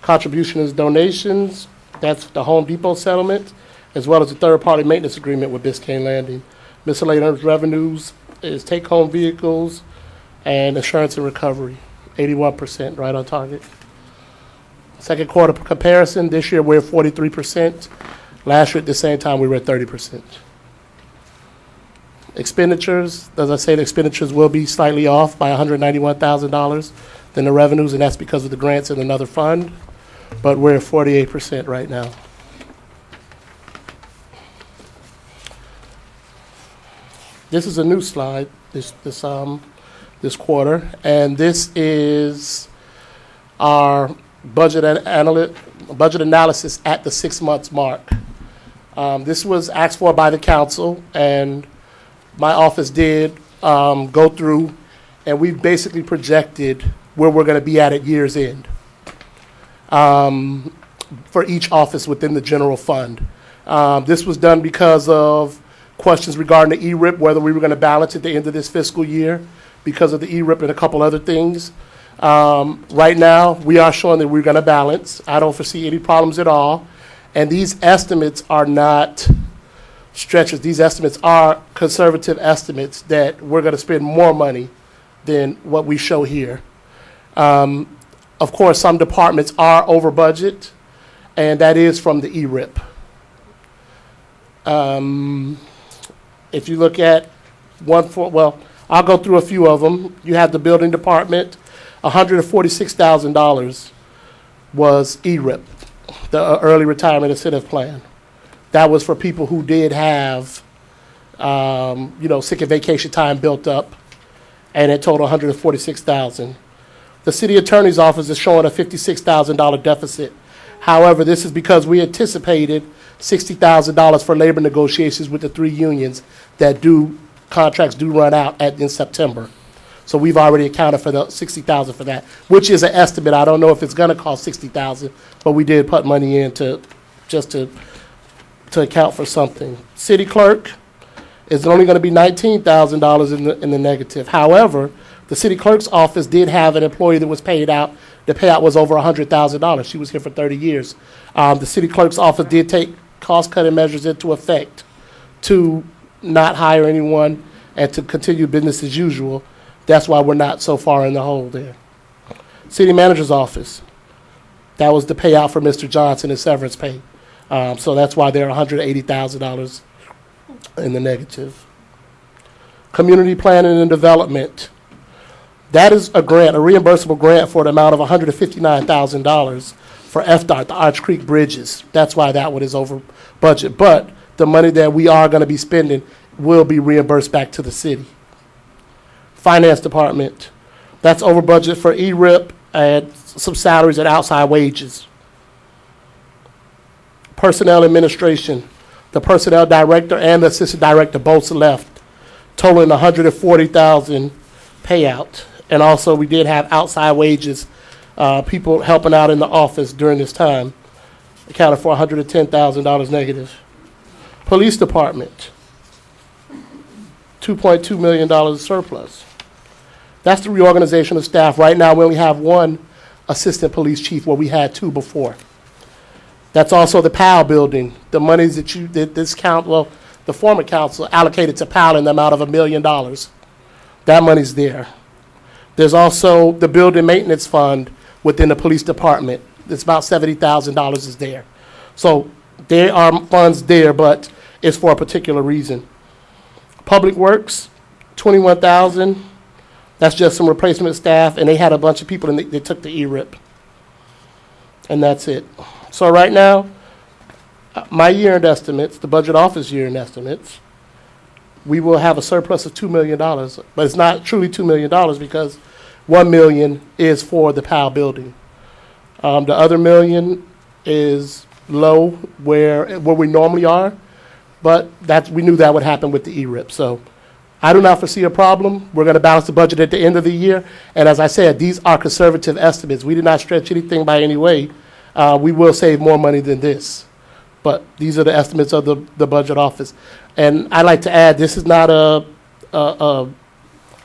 Speaker 10: Contribution is donations. That's the Home Depot settlement, as well as the third-party maintenance agreement with Biscayne Landing. Miscellaneous revenues is take-home vehicles and insurance and recovery, 81%, right on target. Second quarter comparison, this year we're at 43%. Last year at the same time we were at 30%. Expenditures, as I say, the expenditures will be slightly off by $191,000 than the revenues, and that's because of the grants in another fund, but we're at 48% right now. This is a new slide this quarter, and this is our budget analysis at the 6 months mark. This was asked for by the council, and my office did go through, and we basically projected where we're going to be at year's end for each office within the general fund. This was done because of questions regarding the ERIP, whether we were going to balance at the end of this fiscal year because of the ERIP and a couple other things. Right now, we are showing that we're going to balance. I don't foresee any problems at all. And these estimates are not stretches. These estimates are conservative estimates that we're going to spend more money than what we show here. Of course, some departments are over budget, and that is from the ERIP. If you look at I'll go through a few of them. You have the building department, $146,000 was ERIP, the early retirement incentive plan. That was for people who did have, sick and vacation time built up, and it totaled $146,000. The city attorney's office is showing a $56,000 deficit. However, this is because we anticipated $60,000 for labor negotiations with the 3 unions that contracts do run out in September. So we've already accounted for the $60,000 for that, which is an estimate. I don't know if it's going to cost $60,000, but we did put money in to account for something. City clerk is only going to be $19,000 in the negative. However, the city clerk's office did have an employee that was paid out. The payout was over $100,000. She was here for 30 years. The city clerk's office did take cost-cutting measures into effect to not hire anyone and to continue business as usual. That's why we're not so far in the hole there. City manager's office, that was the payout for Mr. Johnson and severance pay. So that's why they're $180,000 in the negative. Community planning and development. That is a grant, a reimbursable grant for an amount of $159,000 for FDOT, the Arch Creek Bridges. That's why that one is over budget. But the money that we are going to be spending will be reimbursed back to the city. Finance department, that's over budget for ERIP and some salaries and outside wages. Personnel administration, the personnel director and the assistant director both left, totaling $140,000 payout. And also we did have outside wages, people helping out in the office during this time, accounted for $110,000 negative. Police department, $2.2 million surplus. That's the reorganization of staff. Right now we only have 1 assistant police chief where we had 2 before. That's also the PAL building. The monies that the former council allocated to PAL in the amount of $1 million. That money's there. There's also the building maintenance fund within the police department. It's about $70,000 is there. So there are funds there, but it's for a particular reason. Public Works, $21,000. That's just some replacement staff, and they had a bunch of people, and they took the ERIP. And that's it. So right now, my year-end estimates, the budget office year-end estimates, we will have a surplus of $2 million. But it's not truly $2 million because $1 million is for the PAL building. The other $1 million is low where we normally are, but we knew that would happen with the ERIP. So I do not foresee a problem. We're going to balance the budget at the end of the year. And as I said, these are conservative estimates. We did not stretch anything by any way. We will save more money than this. But these are the estimates of the budget office. And I'd like to add, this is not a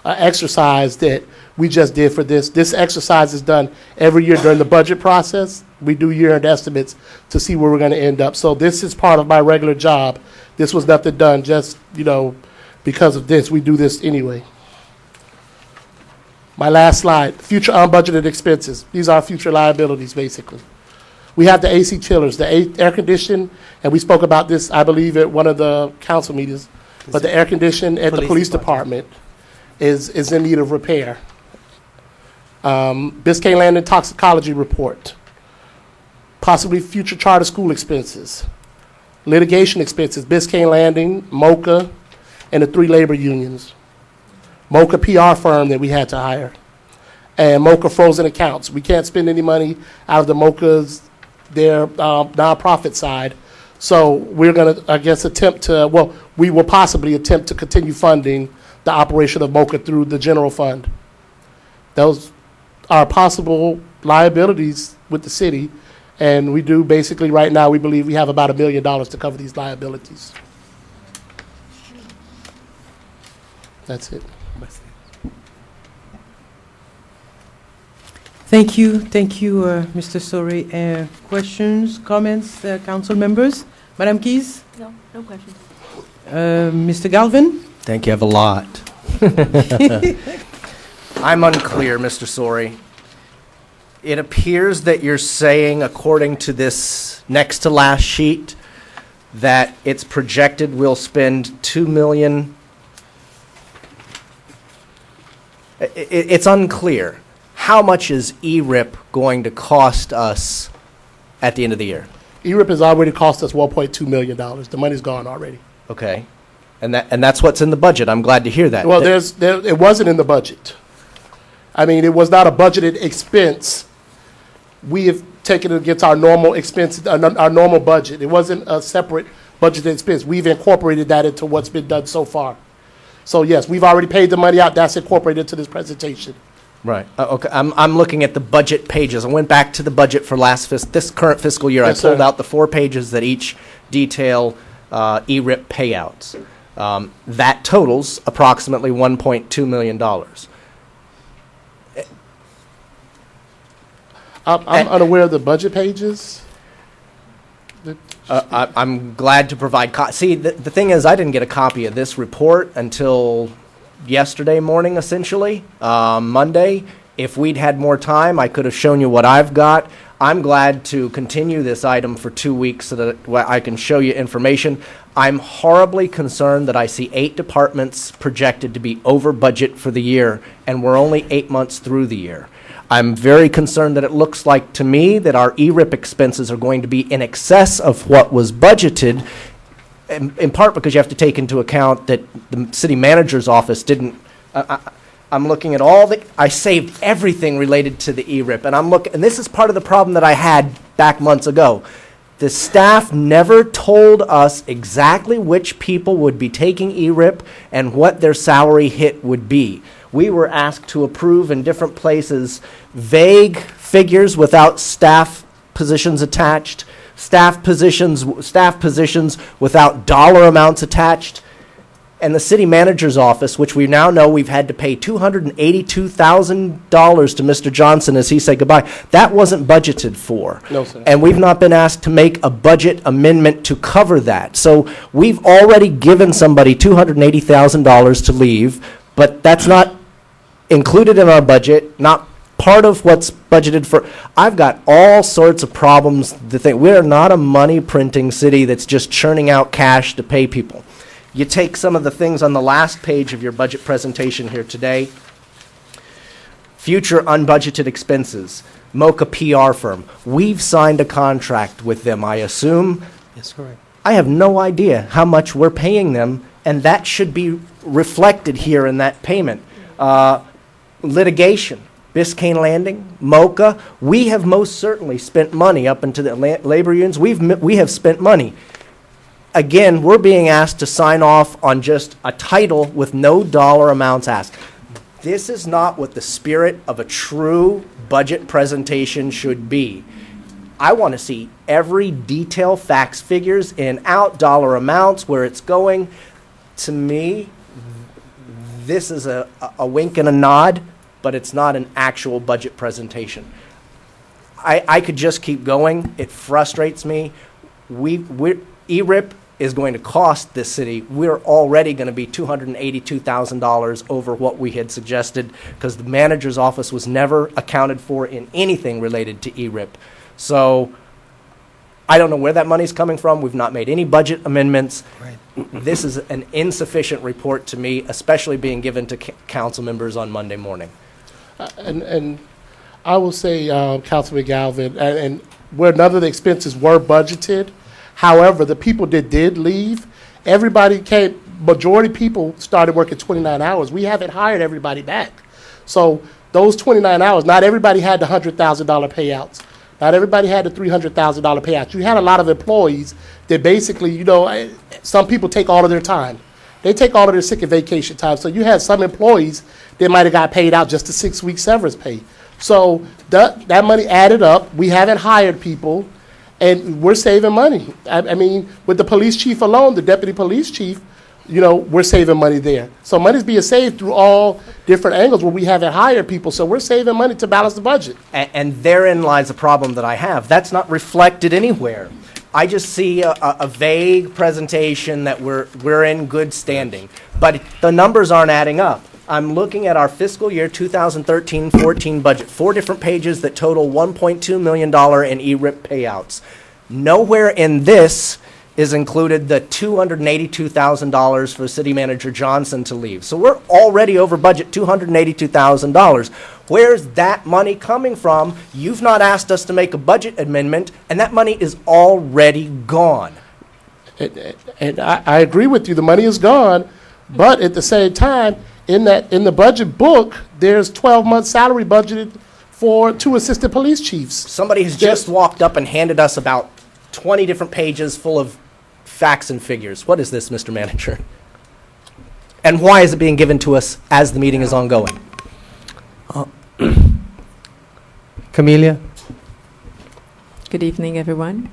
Speaker 10: exercise that we just did for this. This exercise is done every year during the budget process. We do year-end estimates to see where we're going to end up. So this is part of my regular job. This was nothing done just, because of this. We do this anyway. My last slide, future unbudgeted expenses. These are future liabilities, basically. We have the AC chillers, the air conditioning, and we spoke about this, I believe, at one of the council meetings, but the air conditioning at the police department is in need of repair. Biscayne Landing toxicology report, possibly future charter school expenses, litigation expenses, Biscayne Landing, MOCA, and the 3 labor unions. MOCA PR firm that we had to hire, and MOCA frozen accounts. We can't spend any money out of the MOCA's, their nonprofit side. So we're going to, I guess, we will possibly attempt to continue funding the operation of MOCA through the general fund. Those are possible liabilities with the city, and we do basically right now, we believe we have about $1 million to cover these liabilities. That's it.
Speaker 1: Thank you, Mr. Sori. Questions, comments, council members? Madam Keys?
Speaker 3: No questions.
Speaker 1: Mr. Galvin?
Speaker 5: Think you have a lot. I'm unclear, Mr. Sori. It appears that you're saying, according to this next to last sheet, that it's projected we'll spend $2 million. It's unclear. How much is ERIP going to cost us at the end of the year?
Speaker 10: ERIP has already cost us $1.2 million. The money's gone already.
Speaker 5: Okay. And that's what's in the budget. I'm glad to hear that.
Speaker 10: Well, it wasn't in the budget. I mean, it was not a budgeted expense. We have taken it against our normal expense, our normal budget. It wasn't a separate budgeted expense. We've incorporated that into what's been done so far. So yes, we've already paid the money out. That's incorporated into this presentation.
Speaker 5: Right. Okay. I'm looking at the budget pages. I went back to the budget for this current fiscal year.
Speaker 10: Yes,
Speaker 5: I pulled
Speaker 10: sir.
Speaker 5: out the 4 pages that each detail ERIP payouts. That totals approximately $1.2 million.
Speaker 10: I'm unaware of the budget pages.
Speaker 5: I'm glad to provide. See, the thing is, I didn't get a copy of this report until yesterday morning, essentially, Monday. If we'd had more time, I could have shown you what I've got. I'm glad to continue this item for 2 weeks so that I can show you information. I'm horribly concerned that I see 8 departments projected to be over budget for the year, and we're only 8 months through the year. I'm very concerned that it looks like to me that our ERIP expenses are going to be in excess of what was budgeted, in part because you have to take into account that the city manager's office didn't. I'm looking at I saved everything related to the ERIP, and this is part of the problem that I had back months ago. The staff never told us exactly which people would be taking ERIP and what their salary hit would be. We were asked to approve in different places vague figures without staff positions attached, staff positions without dollar amounts attached. And the city manager's office, which we now know we've had to pay $282,000 to Mr. Johnson as he said goodbye, that wasn't budgeted for.
Speaker 10: No, sir.
Speaker 5: And we've not been asked to make a budget amendment to cover that. So we've already given somebody $280,000 to leave, but that's not included in our budget, not part of what's budgeted for. I've got all sorts of problems. We're not a money printing city that's just churning out cash to pay people. You take some of the things on the last page of your budget presentation here today. Future unbudgeted expenses, MOCA PR firm. We've signed a contract with them, I assume.
Speaker 7: Yes, correct.
Speaker 5: I have no idea how much we're paying them, and that should be reflected here in that payment. Litigation, Biscayne Landing, MOCA. We have most certainly spent money up into the labor unions. We have spent money. Again, we're being asked to sign off on just a title with no dollar amounts asked. This is not what the spirit of a true budget presentation should be. I want to see every detail, facts, figures, in, out, dollar amounts, where it's going. To me, this is a wink and a nod
Speaker 11: but it's not an actual budget presentation. I could just keep going. It frustrates me. ERIP is going to cost this city. We're already going to be $282,000 over what we had suggested because the manager's office was never accounted for in anything related to ERIP. So I don't know where that money's coming from. We've not made any budget amendments.
Speaker 1: Right.
Speaker 11: This is an insufficient report to me, especially being given to council members on Monday morning.
Speaker 10: And I will say, Councilman Galvin, and where none of the expenses were budgeted, however, the people that did leave, everybody came, majority people started working 29 hours. We haven't hired everybody back. So those 29 hours, not everybody had the $100,000 payouts. Not everybody had the $300,000 payouts. You had a lot of employees that basically, you know, some people take all of their time. They take all of their sick and vacation time. So you had some employees that might have got paid out just a 6-week severance pay. So that money added up. We haven't hired people, and we're saving money. I mean, with the police chief alone, the deputy police chief, you know, we're saving money there. So money's being saved through all different angles where we haven't hired people. So we're saving money to balance the budget.
Speaker 11: And therein lies a problem that I have. That's not reflected anywhere. I just see a vague presentation that we're in good standing, but the numbers aren't adding up. I'm looking at our fiscal year 2013-14 budget, 4 different pages that total $1.2 million in ERIP payouts. Nowhere in this is included the $282,000 for City Manager Johnson to leave. So we're already over budget $282,000. Where's that money coming from? You've not asked us to make a budget amendment, and that money is already gone.
Speaker 10: And I agree with you, the money is gone, but at the same time, in the budget book, there's 12 months salary budgeted for 2 assistant police chiefs.
Speaker 11: Somebody has just walked up and handed us about 20 different pages full of facts and figures. What is this, Mr. Manager? And why is it being given to us as the meeting is ongoing?
Speaker 7: Camelia?
Speaker 12: Good evening, everyone.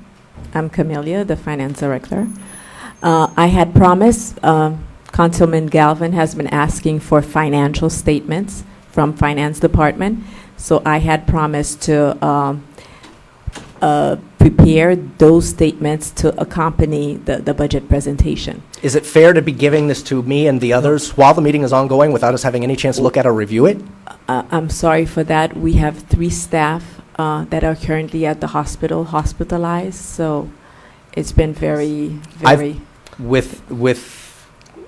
Speaker 12: I'm Camelia, the Finance Director. I had promised, Councilman Galvin has been asking for financial statements from Finance Department, so I had promised to prepare those statements to accompany the budget presentation.
Speaker 11: Is it fair to be giving this to me and the others while the meeting is ongoing without us having any chance to look at or review it?
Speaker 12: I'm sorry for that. We have 3 staff that are currently at the hospital, hospitalized, so it's been very.
Speaker 11: With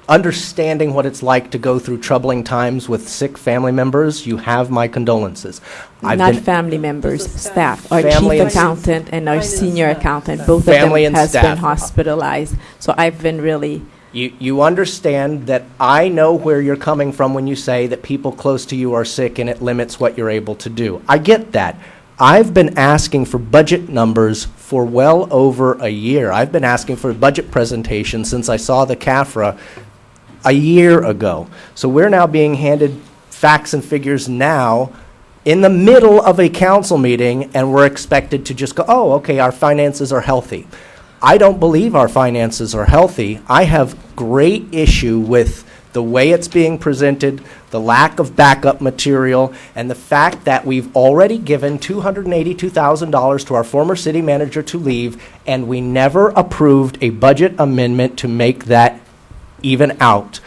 Speaker 11: understanding what it's like to go through troubling times with sick family members, you have my condolences.
Speaker 12: Not family members, staff. Our
Speaker 11: Family
Speaker 12: chief
Speaker 11: and
Speaker 12: accountant and our senior accountant, both
Speaker 11: Family
Speaker 12: of them
Speaker 11: and
Speaker 12: has
Speaker 11: staff.
Speaker 12: been hospitalized. So I've been really.
Speaker 11: You understand that I know where you're coming from when you say that people close to you are sick and it limits what you're able to do. I get that. I've been asking for budget numbers for well over a year. I've been asking for a budget presentation since I saw the CAFRA a year ago. So we're now being handed facts and figures now in the middle of a council meeting, and we're expected to just go, oh, okay, our finances are healthy. I don't believe our finances are healthy. I have great issue with the way it's being presented, the lack of backup material, and the fact that we've already given $282,000 to our former city manager to leave, and we never approved a budget amendment to make that even out.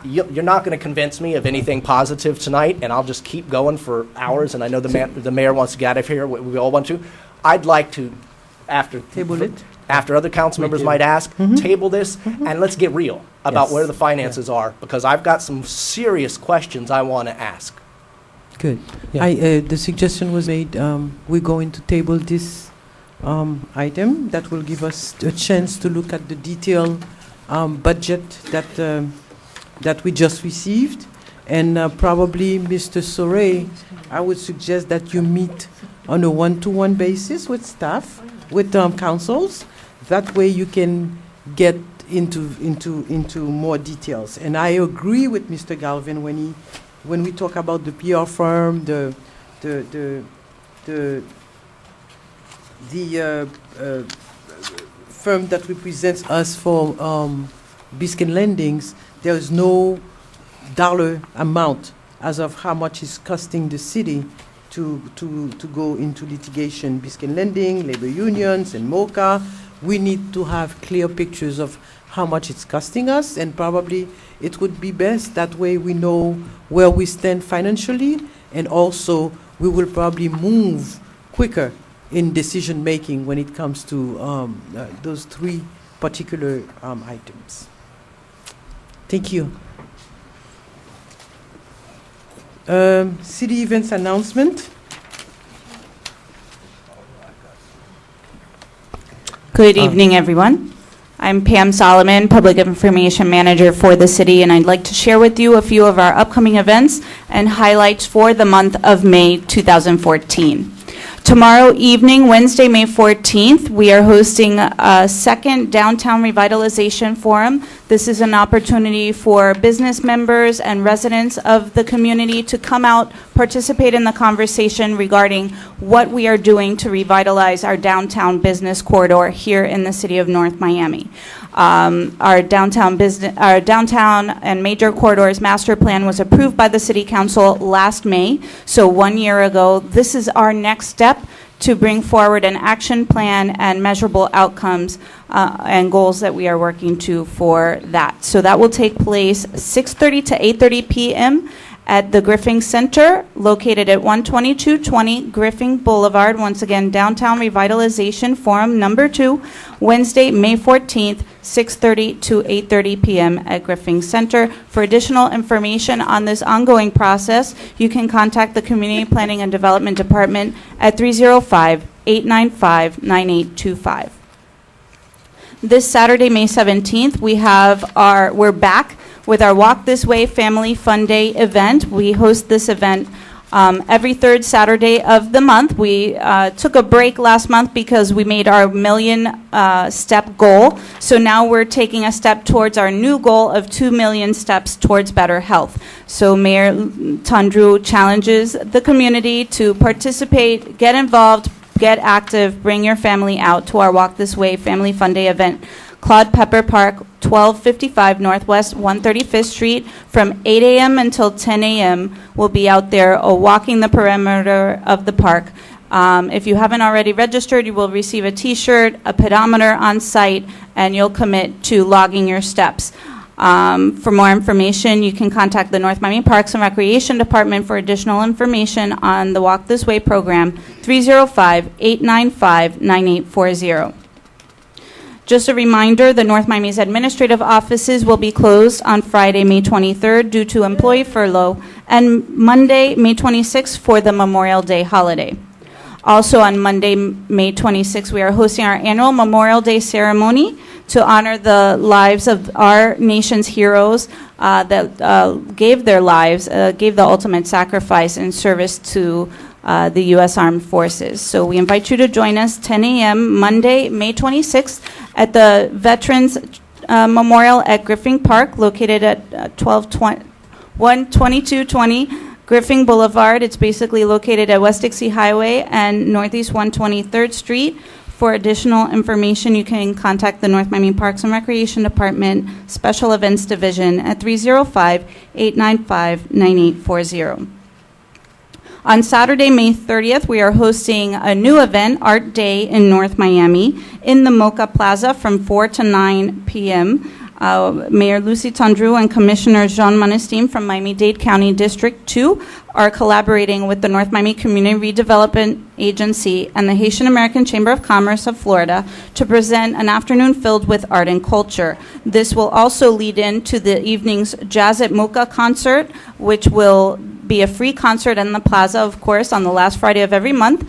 Speaker 11: You're not going to convince me of anything positive tonight, and I'll just keep going for hours, and I know the mayor wants to get out of here. We all want to. I'd like to, after other council members might ask, table this, and let's get real about where the finances are, because I've got some serious questions I want to ask.
Speaker 1: Good. Yeah. The suggestion was made, we're going to table this item. That will give us a chance to look at the detailed budget that we just received. And probably, Mr. Soray, I would suggest that you meet on a one-to-one basis with staff, with councils. That way you can get into more details. And I agree with Mr. Galvin when we talk about the PR firm, the firm that represents us for Biscayne Lendings. There is no dollar amount as of how much is costing the city to go into litigation, Biscayne Lending, labor unions, and MOCA. We need to have clear pictures of how much it's costing us, and probably it would be best that way we know where we stand financially, and also we will probably move quicker in decision making when it comes to those three particular items. Thank you. City events announcement.
Speaker 13: Good evening, everyone. I'm Pam Solomon, Public Information Manager for the city, and I'd like to share with you a few of our upcoming events and highlights for the month of May 2014. Tomorrow evening, Wednesday, May 14th, we are hosting a second Downtown Revitalization Forum. This is an opportunity for business members and residents of the community to come out, participate in the conversation regarding what we are doing to revitalize our downtown business corridor here in the city of North Miami. Our downtown and major corridors master plan was approved by the City Council last May, so 1 year ago. This is our next step to bring forward an action plan and measurable outcomes and goals that we are working to for that. So that will take place 6:30 to 8:30 p.m. at the Griffin Center, located at 12220 Griffin Boulevard. Once again, Downtown Revitalization Forum number 2, Wednesday, May 14th, 6:30 to 8:30 p.m. at Griffin Center. For additional information on this ongoing process, you can contact the Community Planning and Development Department at 305-895-9825. This Saturday, May 17th, we're back with our Walk This Way Family Fun Day event. We host this event every third Saturday of the month. We took a break last month because we made our million-step goal. So now we're taking a step towards our new goal of 2 million steps towards better health. So Mayor Tundru challenges the community to participate, get involved, get active, bring your family out to our Walk This Way Family Fun Day event. Claude Pepper Park, 1255 Northwest 135th Street, from 8 a.m. until 10 a.m. We'll be out there walking the perimeter of the park. If you haven't already registered, you will receive a T-shirt, a pedometer on site, and you'll commit to logging your steps. For more information, you can contact the North Miami Parks and Recreation Department for additional information on the Walk This Way program, 305-895-9840. Just a reminder, the North Miami's administrative offices will be closed on Friday, May 23rd due to employee furlough, and Monday, May 26th for the Memorial Day holiday. Also on Monday, May 26th, we are hosting our annual Memorial Day ceremony to honor the lives of our nation's heroes that gave their lives, gave the ultimate sacrifice in service to the U.S. Armed Forces. So we invite you to join us 10 a.m. Monday, May 26th at the Veterans Memorial at Griffin Park, located at 12220 Griffin Boulevard. It's basically located at West Dixie Highway and Northeast 123rd Street. For additional information, you can contact the North Miami Parks and Recreation Department Special Events Division at 305-895-9840. On Saturday, May 30th, we are hosting a new event, Art Day in North Miami, in the Mocha Plaza from 4 to 9 p.m. Mayor Lucy Tundru and Commissioner Jean Manestin from Miami-Dade County District 2 are collaborating with the North Miami Community Redevelopment Agency and the Haitian American Chamber of Commerce of Florida to present an afternoon filled with art and culture. This will also lead into the evening's Jazz at Mocha concert, which will be a free concert in the plaza, of course, on the last Friday of every month.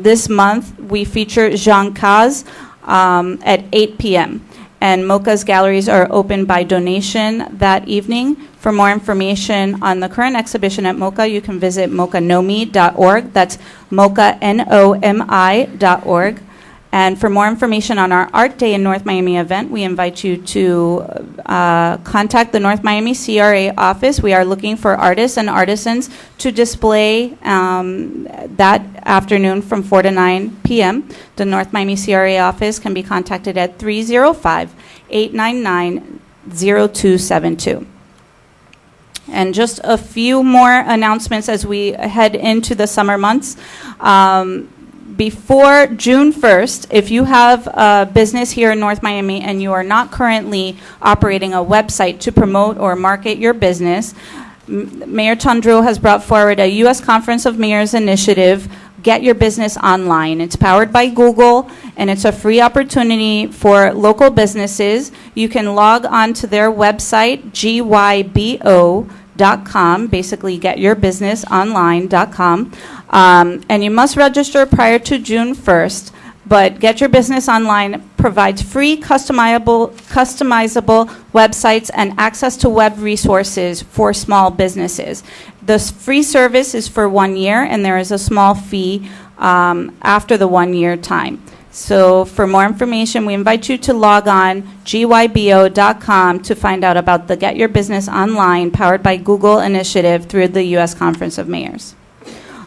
Speaker 13: This month, we feature Jean Caz at 8 p.m. And Mocha's galleries are open by donation that evening. For more information on the current exhibition at Mocha, you can visit mochanomi.org. That's mochanomi.org. And for more information on our Art Day in North Miami event, we invite you to contact the North Miami CRA office. We are looking for artists and artisans to display that afternoon from 4 to 9 p.m. The North Miami CRA office can be contacted at 305-899-0272. And just a few more announcements as we head into the summer months. Before June 1st, if you have a business here in North Miami and you are not currently operating a website to promote or market your business, Mayor Chandru has brought forward a U.S. Conference of Mayors initiative, Get Your Business Online. It's powered by Google, and it's a free opportunity for local businesses. You can log on to their website, gybo.com, basically getyourbusinessonline.com, and you must register prior to June 1st. But Get Your Business Online provides free customizable websites and access to web resources for small businesses. The free service is for 1 year, and there is a small fee after the 1 year time. So for more information, we invite you to log on gybo.com to find out about the Get Your Business Online powered by Google initiative through the U.S. Conference of Mayors.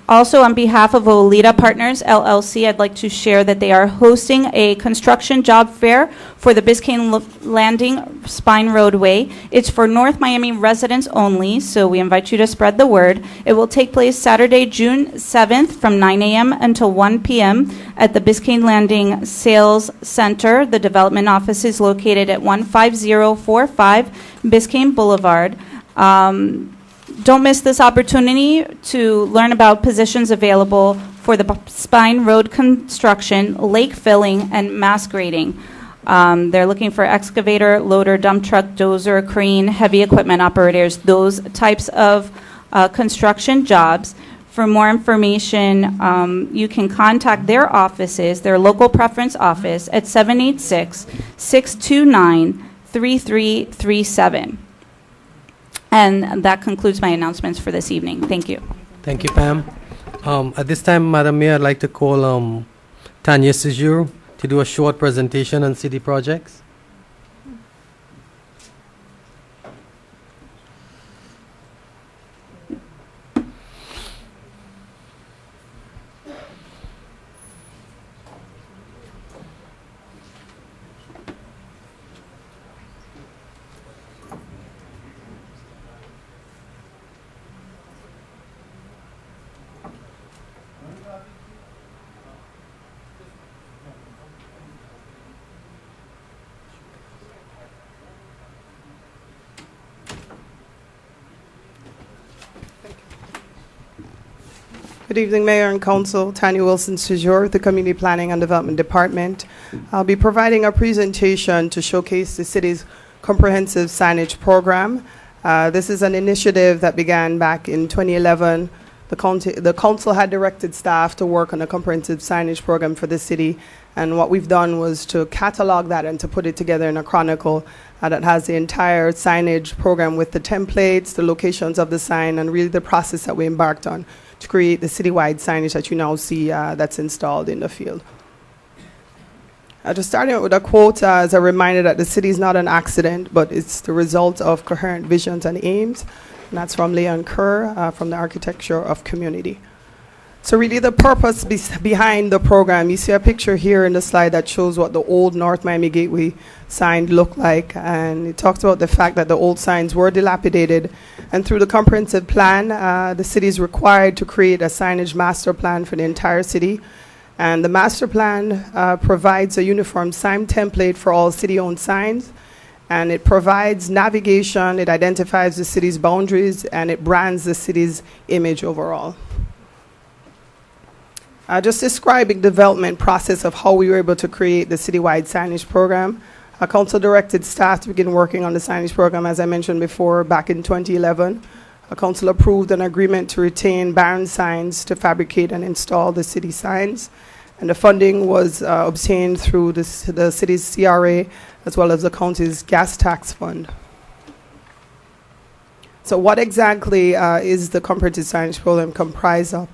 Speaker 13: Also, on behalf of Olita Partners, LLC, I'd like to share that they are hosting a construction job fair for the Biscayne Landing Spine Roadway. It's for North Miami residents only, so we invite you to spread the word. It will take place Saturday, June 7th from 9 a.m. until 1 p.m. at the Biscayne Landing Sales Center. The development office is located at 15045 Biscayne Boulevard. Don't miss this opportunity to learn about positions available for the spine road construction, lake filling, and mass grading. They're looking for excavator, loader, dump truck, dozer, crane, heavy equipment operators, those types of construction jobs. For more information, you can contact their offices, their local preference office, at 786-629-3337. And that concludes my announcements for this evening. Thank you.
Speaker 7: Thank you, Pam. At this time, Madam Mayor, I'd like to call Tanya Sejour to do a short presentation on city projects.
Speaker 14: Good evening, Mayor and Council. Tanya Wilson Sejour, the Community Planning and Development Department. I'll be providing a presentation to showcase the city's comprehensive signage program. This is an initiative that began back in 2011. The council had directed staff to work on a comprehensive signage program for the city, and what we've done was to catalog that and to put it together in a chronicle that has the entire signage program with the templates, the locations of the sign, and really the process that we embarked on to create the citywide signage that you now see that's installed in the field. Just starting out with a quote as a reminder that the city is not an accident, but it's the result of coherent visions and aims. And that's from Leon Kerr from the Architecture of Community. So really the purpose behind the program, you see a picture here in the slide that shows what the old North Miami Gateway sign looked like, and it talks about the fact that the old signs were dilapidated, and through the comprehensive plan, the city is required to create a signage master plan for the entire city, and the master plan provides a uniform sign template for all city-owned signs, and it provides navigation, it identifies the city's boundaries, and it brands the city's image overall. Just describing the development process of how we were able to create the citywide signage program. Our council directed staff to begin working on the signage program, as I mentioned before, back in 2011. Our council approved an agreement to retain Barron Signs to fabricate and install the city signs. And the funding was obtained through the city's CRA as well as the county's gas tax fund. So what exactly is the comprehensive signage program comprised of?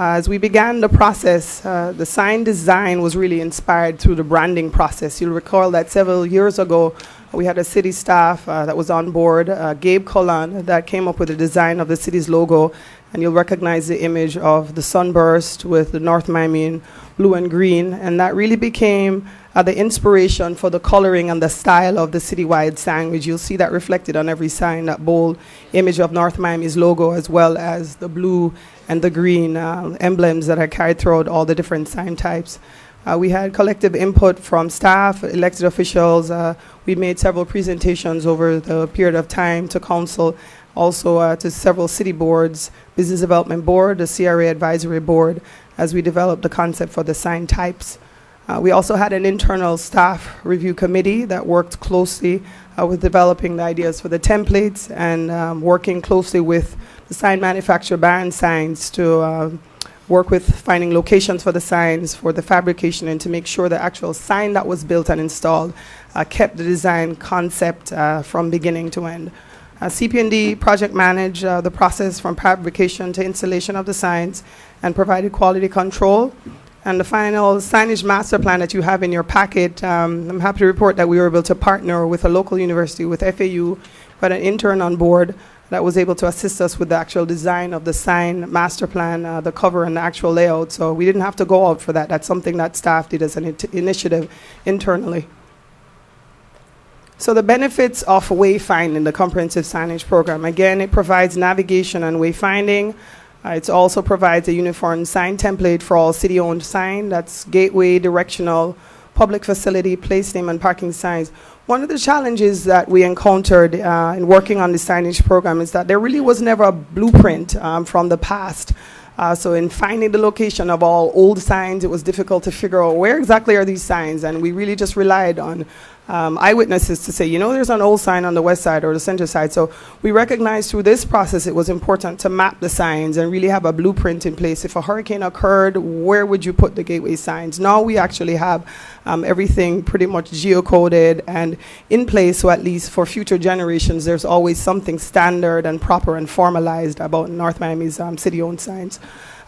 Speaker 14: As we began the process, the sign design was really inspired through the branding process. You'll recall that several years ago, we had a city staff that was on board, Gabe Colon, that came up with the design of the city's logo, and you'll recognize the image of the sunburst with the North Miami in blue and green, and that really became the inspiration for the coloring and the style of the citywide sign, which you'll see that reflected on every sign, that bold image of North Miami's logo, as well as the blue and the green emblems that are carried throughout all the different sign types. We had collective input from staff, elected officials. We made several presentations over the period of time to council, also to several city boards, Business Development Board, the CRA Advisory Board, as we developed the concept for the sign types. We also had an internal staff review committee that worked closely with developing the ideas for the templates and working closely with the sign manufacturer Baron Signs to work with finding locations for the signs, for the fabrication, and to make sure the actual sign that was built and installed kept the design concept from beginning to end. CP&D project managed the process from fabrication to installation of the signs and provided quality control. And the final signage master plan that you have in your packet, I'm happy to report that we were able to partner with a local university, with FAU, but an intern on board that was able to assist us with the actual design of the sign master plan, the cover and the actual layout. So we didn't have to go out for that. That's something that staff did as an initiative internally. So the benefits of wayfinding, the comprehensive signage program. Again, it provides navigation and wayfinding. It also provides a uniform sign template for all city-owned sign. That's gateway, directional, public facility, place name, and parking signs. One of the challenges that we encountered in working on the signage program is that there really was never a blueprint from the past. So in finding the location of all old signs, it was difficult to figure out where exactly are these signs, and we really just relied on eyewitnesses to say, you know, there's an old sign on the west side or the center side. So we recognized through this process it was important to map the signs and really have a blueprint in place. If a hurricane occurred, where would you put the gateway signs? Now we actually have everything pretty much geocoded and in place, so at least for future generations, there's always something standard and proper and formalized about North Miami's city-owned signs.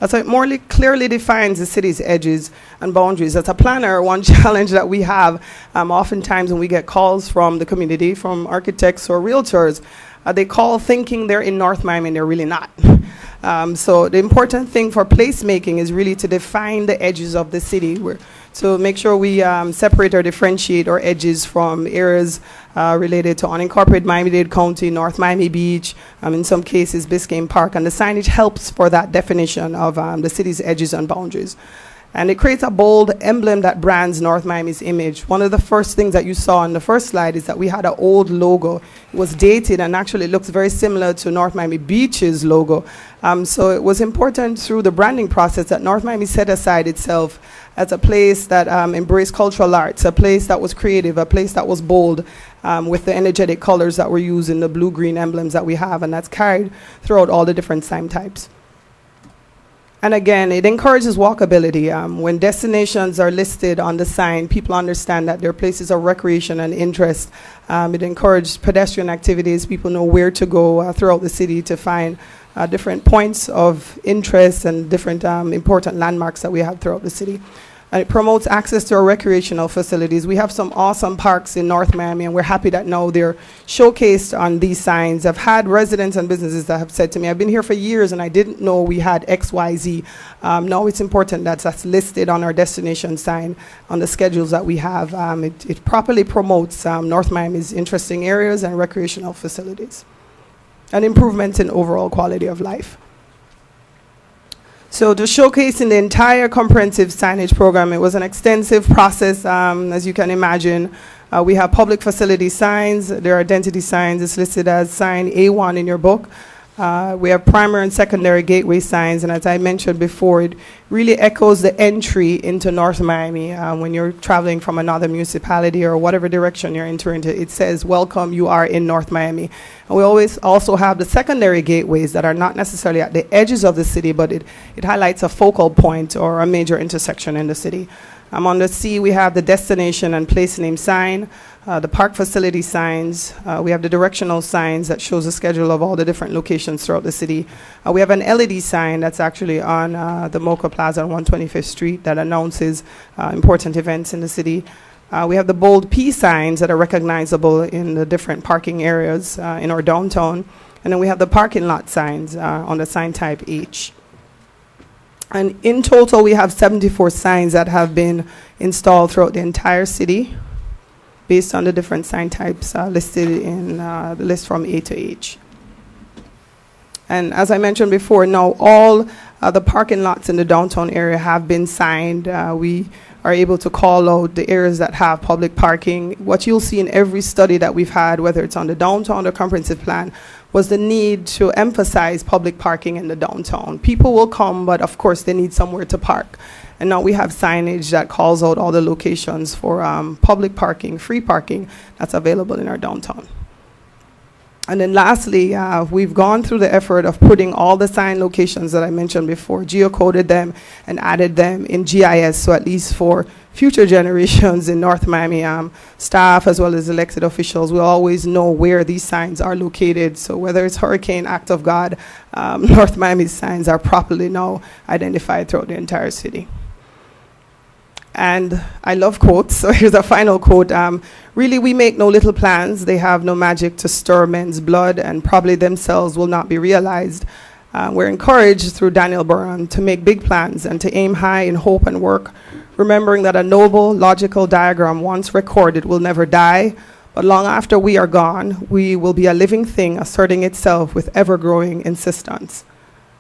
Speaker 14: So it more clearly defines the city's edges and boundaries. As a planner, one challenge that we have oftentimes when we get calls from the community, from architects or realtors, they call thinking they're in North Miami and they're really not. So the important thing for placemaking is really to define the edges of the city. So make sure we separate or differentiate our edges from areas related to unincorporated Miami-Dade County, North Miami Beach, in some cases Biscayne Park, and the signage helps for that definition of the city's edges and boundaries. And it creates a bold emblem that brands North Miami's image. One of the first things that you saw on the first slide is that we had an old logo. It was dated and actually it looks very similar to North Miami Beach's logo. So it was important through the branding process that North Miami set aside itself as a place that embraced cultural arts, a place that was creative, a place that was bold, with the energetic colors that were used in the blue-green emblems that we have, and that's carried throughout all the different sign types. And again, it encourages walkability. When destinations are listed on the sign, people understand that they're places of recreation and interest. It encourages pedestrian activities. People know where to go throughout the city to find different points of interest and different important landmarks that we have throughout the city. And it promotes access to our recreational facilities. We have some awesome parks in North Miami, and we're happy that now they're showcased on these signs. I've had residents and businesses that have said to me, I've been here for years and I didn't know we had XYZ. Now it's important that that's listed on our destination sign on the schedules that we have. It properly promotes North Miami's interesting areas and recreational facilities, and improvements in overall quality of life. So to showcase in the entire comprehensive signage program, it was an extensive process, as you can imagine. We have public facility signs, there are identity signs, it's listed as sign A1 in your book. We have primary and secondary gateway signs, and as I mentioned before, it really echoes the entry into North Miami. When you're traveling from another municipality or whatever direction you're entering, it says, welcome, you are in North Miami. And we always also have the secondary gateways that are not necessarily at the edges of the city, but it highlights a focal point or a major intersection in the city. On the C, we have the destination and place name sign, the park facility signs. We have the directional signs that shows the schedule of all the different locations throughout the city. We have an LED sign that's actually on the Mocha Plaza on 125th Street that announces important events in the city. We have the bold P signs that are recognizable in the different parking areas in our downtown. And then we have the parking lot signs on the sign type H. And in total, we have 74 signs that have been installed throughout the entire city based on the different sign types listed in the list from A to H. And as I mentioned before, now all the parking lots in the downtown area have been signed. We are able to call out the areas that have public parking. What you'll see in every study that we've had, whether it's on the downtown or comprehensive plan, was the need to emphasize public parking in the downtown. People will come, but of course they need somewhere to park. And now we have signage that calls out all the locations for public parking, free parking that's available in our downtown. And then lastly, we've gone through the effort of putting all the sign locations that I mentioned before, geocoded them and added them in GIS, so at least for future generations in North Miami, staff as well as elected officials will always know where these signs are located. So whether it's Hurricane, Act of God, North Miami's signs are properly now identified throughout the entire city. And I love quotes, so here's a final quote. Really, we make no little plans. They have no magic to stir men's blood, and probably themselves will not be realized. We're encouraged through Daniel Burham to make big plans and to aim high in hope and work, remembering that a noble, logical diagram once recorded will never die, but long after we are gone, we will be a living thing asserting itself with ever-growing insistence.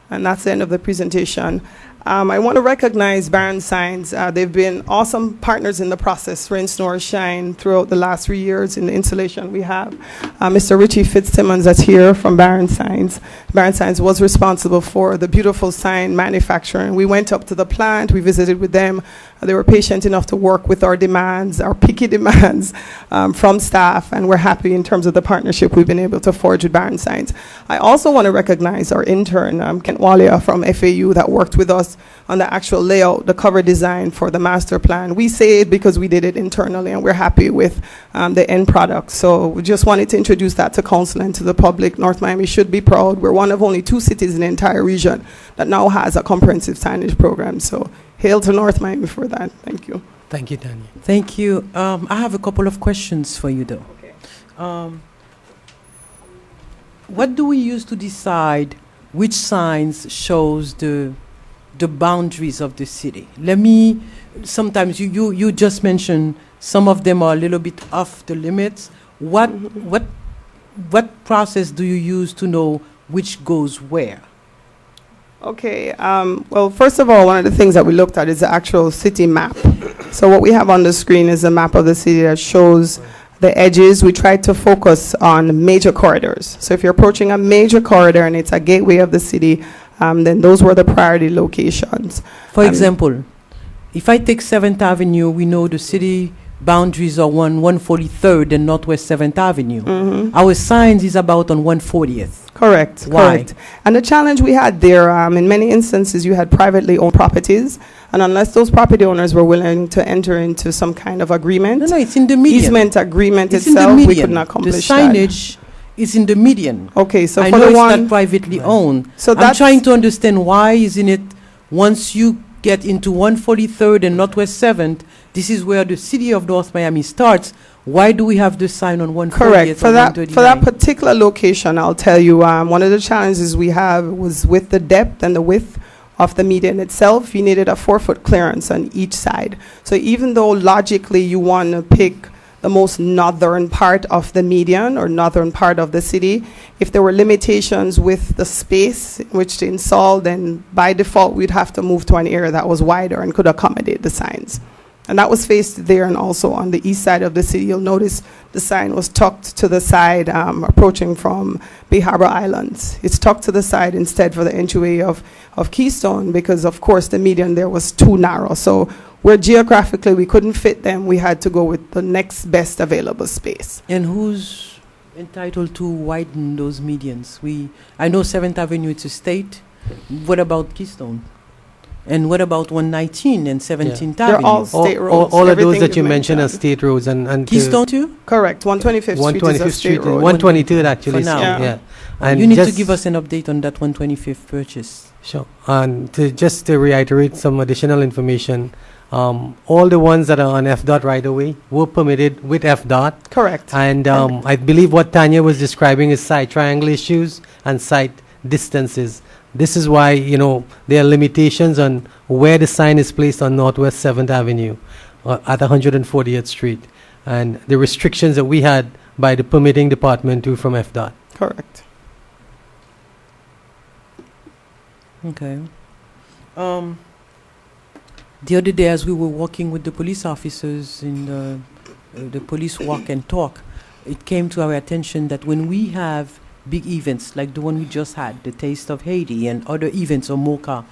Speaker 14: And that's the end of the presentation. I want to recognize Barron Signs. They've been awesome partners in the process, rain, snow, or shine, throughout the last 3 years in the installation we have. Mr. Richie Fitzsimmons that's here from Barron Signs. Barron Signs was responsible for the beautiful sign manufacturing. We went up to the plant, we visited with them. They were patient enough to work with our demands, our picky demands from staff, and we're happy in terms of the partnership we've been able to forge with Barron Signs. I also want to recognize our intern, Kent Walia from FAU, that worked with us on the actual layout, the cover design for the master plan. We say it because we did it internally, and we're happy with the end product. So we just wanted to introduce that to council and to the public. North Miami should be proud. We're one of only 2 cities in the entire region that now has a comprehensive signage program. So hail to North Miami for that. Thank you.
Speaker 7: Thank you, Daniel.
Speaker 1: Thank you. I have a couple of questions for you, though.
Speaker 14: Okay.
Speaker 1: What do we use to decide which signs shows the boundaries of the city? Sometimes you just mentioned some of them are a little bit off the limits. What process do you use to know which goes where?
Speaker 14: Okay, well, first of all, one of the things that we looked at is the actual city map. So what we have on the screen is a map of the city that shows the edges. We tried to focus on major corridors. So if you're approaching a major corridor and it's a gateway of the city, then those were the priority locations.
Speaker 1: For example, if I take 7th Avenue, we know the city boundaries are 143rd and Northwest 7th Avenue.
Speaker 14: Mm-hmm.
Speaker 1: Our signs is about on 140th.
Speaker 14: Correct.
Speaker 1: Why?
Speaker 14: Correct. And the challenge we had there, in many instances, you had privately owned properties, and unless those property owners were willing to enter into some kind of agreement,
Speaker 1: No, it's in the median.
Speaker 14: easement agreement
Speaker 1: It's in the
Speaker 14: itself, we
Speaker 1: median.
Speaker 14: could not accomplish
Speaker 1: The signage is in the median.
Speaker 14: Okay, so
Speaker 1: I
Speaker 14: for
Speaker 1: know
Speaker 14: the
Speaker 1: it's
Speaker 14: one,
Speaker 1: not privately owned.
Speaker 14: so
Speaker 1: I'm
Speaker 14: that's
Speaker 1: trying to understand why isn't it once you get into 143rd and Northwest 7th, this is where the city of North Miami starts. Why do we have the sign on 140th?
Speaker 14: correct. For
Speaker 1: and
Speaker 14: that
Speaker 1: 139?
Speaker 14: particular location, I'll tell you, one of the challenges we have was with the depth and the width of the median itself. You needed a 4-foot clearance on each side. So even though logically you want to pick the most northern part of the median or northern part of the city, if there were limitations with the space in which to install, then by default we'd have to move to an area that was wider and could accommodate the signs. And that was faced there, and also on the east side of the city. You'll notice the sign was tucked to the side, approaching from Bay Harbor Islands. It's tucked to the side instead for the entryway of Keystone, because of course the median there was too narrow. So where geographically we couldn't fit them, we had to go with the next best available space.
Speaker 1: And who's entitled to widen those medians? I know 7th Avenue, it's a state. What about Keystone? And what about 119 and 17th
Speaker 14: They're
Speaker 1: Avenue?
Speaker 14: all state roads.
Speaker 7: All of those
Speaker 14: Everything
Speaker 7: that you
Speaker 14: you've
Speaker 7: mentioned are state roads, and
Speaker 1: Keystone too?
Speaker 14: Correct. 125th Street is a state road.
Speaker 7: 122 actually.
Speaker 1: For now.
Speaker 14: Yeah.
Speaker 7: And
Speaker 1: you need to
Speaker 7: just-
Speaker 1: give us an update on that 125th purchase.
Speaker 7: Sure. And to reiterate some additional information, All the ones that are on FDOT right away were permitted with FDOT.
Speaker 14: Correct.
Speaker 7: And I believe what Tanya was describing is site triangle issues and site distances. This is why, there are limitations on where the sign is placed on Northwest 7th Avenue at 140th Street, and the restrictions that we had by the permitting department too from FDOT.
Speaker 14: Correct.
Speaker 1: Okay. The other day, as we were walking with the police officers in the police walk and talk, it came to our attention that when we have big events like the one we just had, the Taste of Haiti, and other events or Mocha,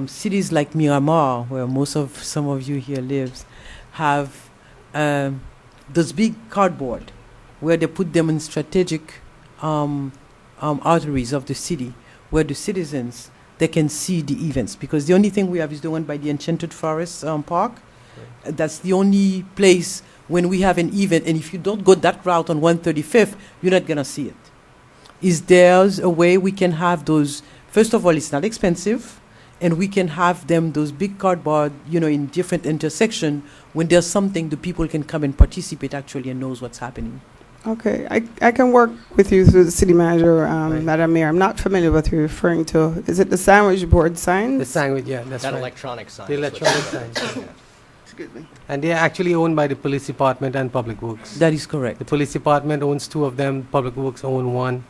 Speaker 1: cities like Miramar, where some of you here lives, have those big cardboard where they put them in strategic arteries of the city, where the citizens, they can see the events, because the only thing we have is the one by the Enchanted Forest Park. That's the only place when we have an event, and if you don't go that route on 135th, you're not going to see it. Is there a way we can have those? First of all, it's not expensive, and we can have them, those big cardboard, in different intersections. When there's something, the people can come and participate actually and knows what's happening.
Speaker 14: Okay, I can work with you through the city manager, Madam Mayor. I'm not familiar with what you're referring to. Is it the sandwich board signs?
Speaker 7: The sandwich, yeah, that's
Speaker 11: That
Speaker 7: right.
Speaker 11: electronic sign.
Speaker 7: The electronic signs.
Speaker 14: Excuse me.
Speaker 7: And they're actually owned by the police department and public works.
Speaker 1: That is correct.
Speaker 7: The police department owns 2 of them, public works own 1,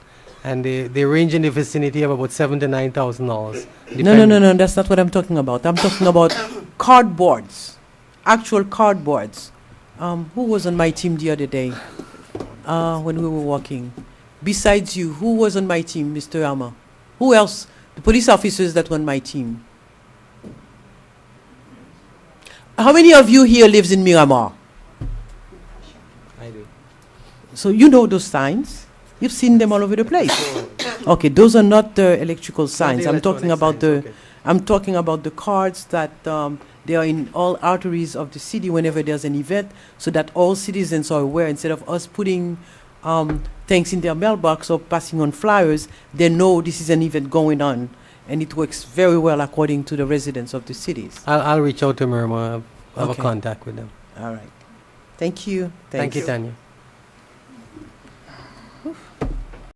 Speaker 7: and they range in the vicinity of about $7,000 to $9,000.
Speaker 1: No, that's not what I'm talking about. I'm talking about cardboards, actual cardboards. Who was on my team the other day when we were walking? Besides you, who was on my team, Mr. Alma? Who else? The police officers that were on my team. How many of you here lives in Miramar?
Speaker 7: I do.
Speaker 1: So you know those signs. You've seen them all over the place. Okay, those are not the electrical signs. I'm talking about I'm talking about the cards that they are in all arteries of the city whenever there's an event, so that all citizens are aware. Instead of us putting things in their mailbox or passing on flyers, they know this is an event going on, and it works very well according to the residents of the cities.
Speaker 7: I'll reach out to Miramar. I'll have
Speaker 1: Okay.
Speaker 7: a contact with them.
Speaker 1: All right. Thank you.
Speaker 7: Thank you, Tanya.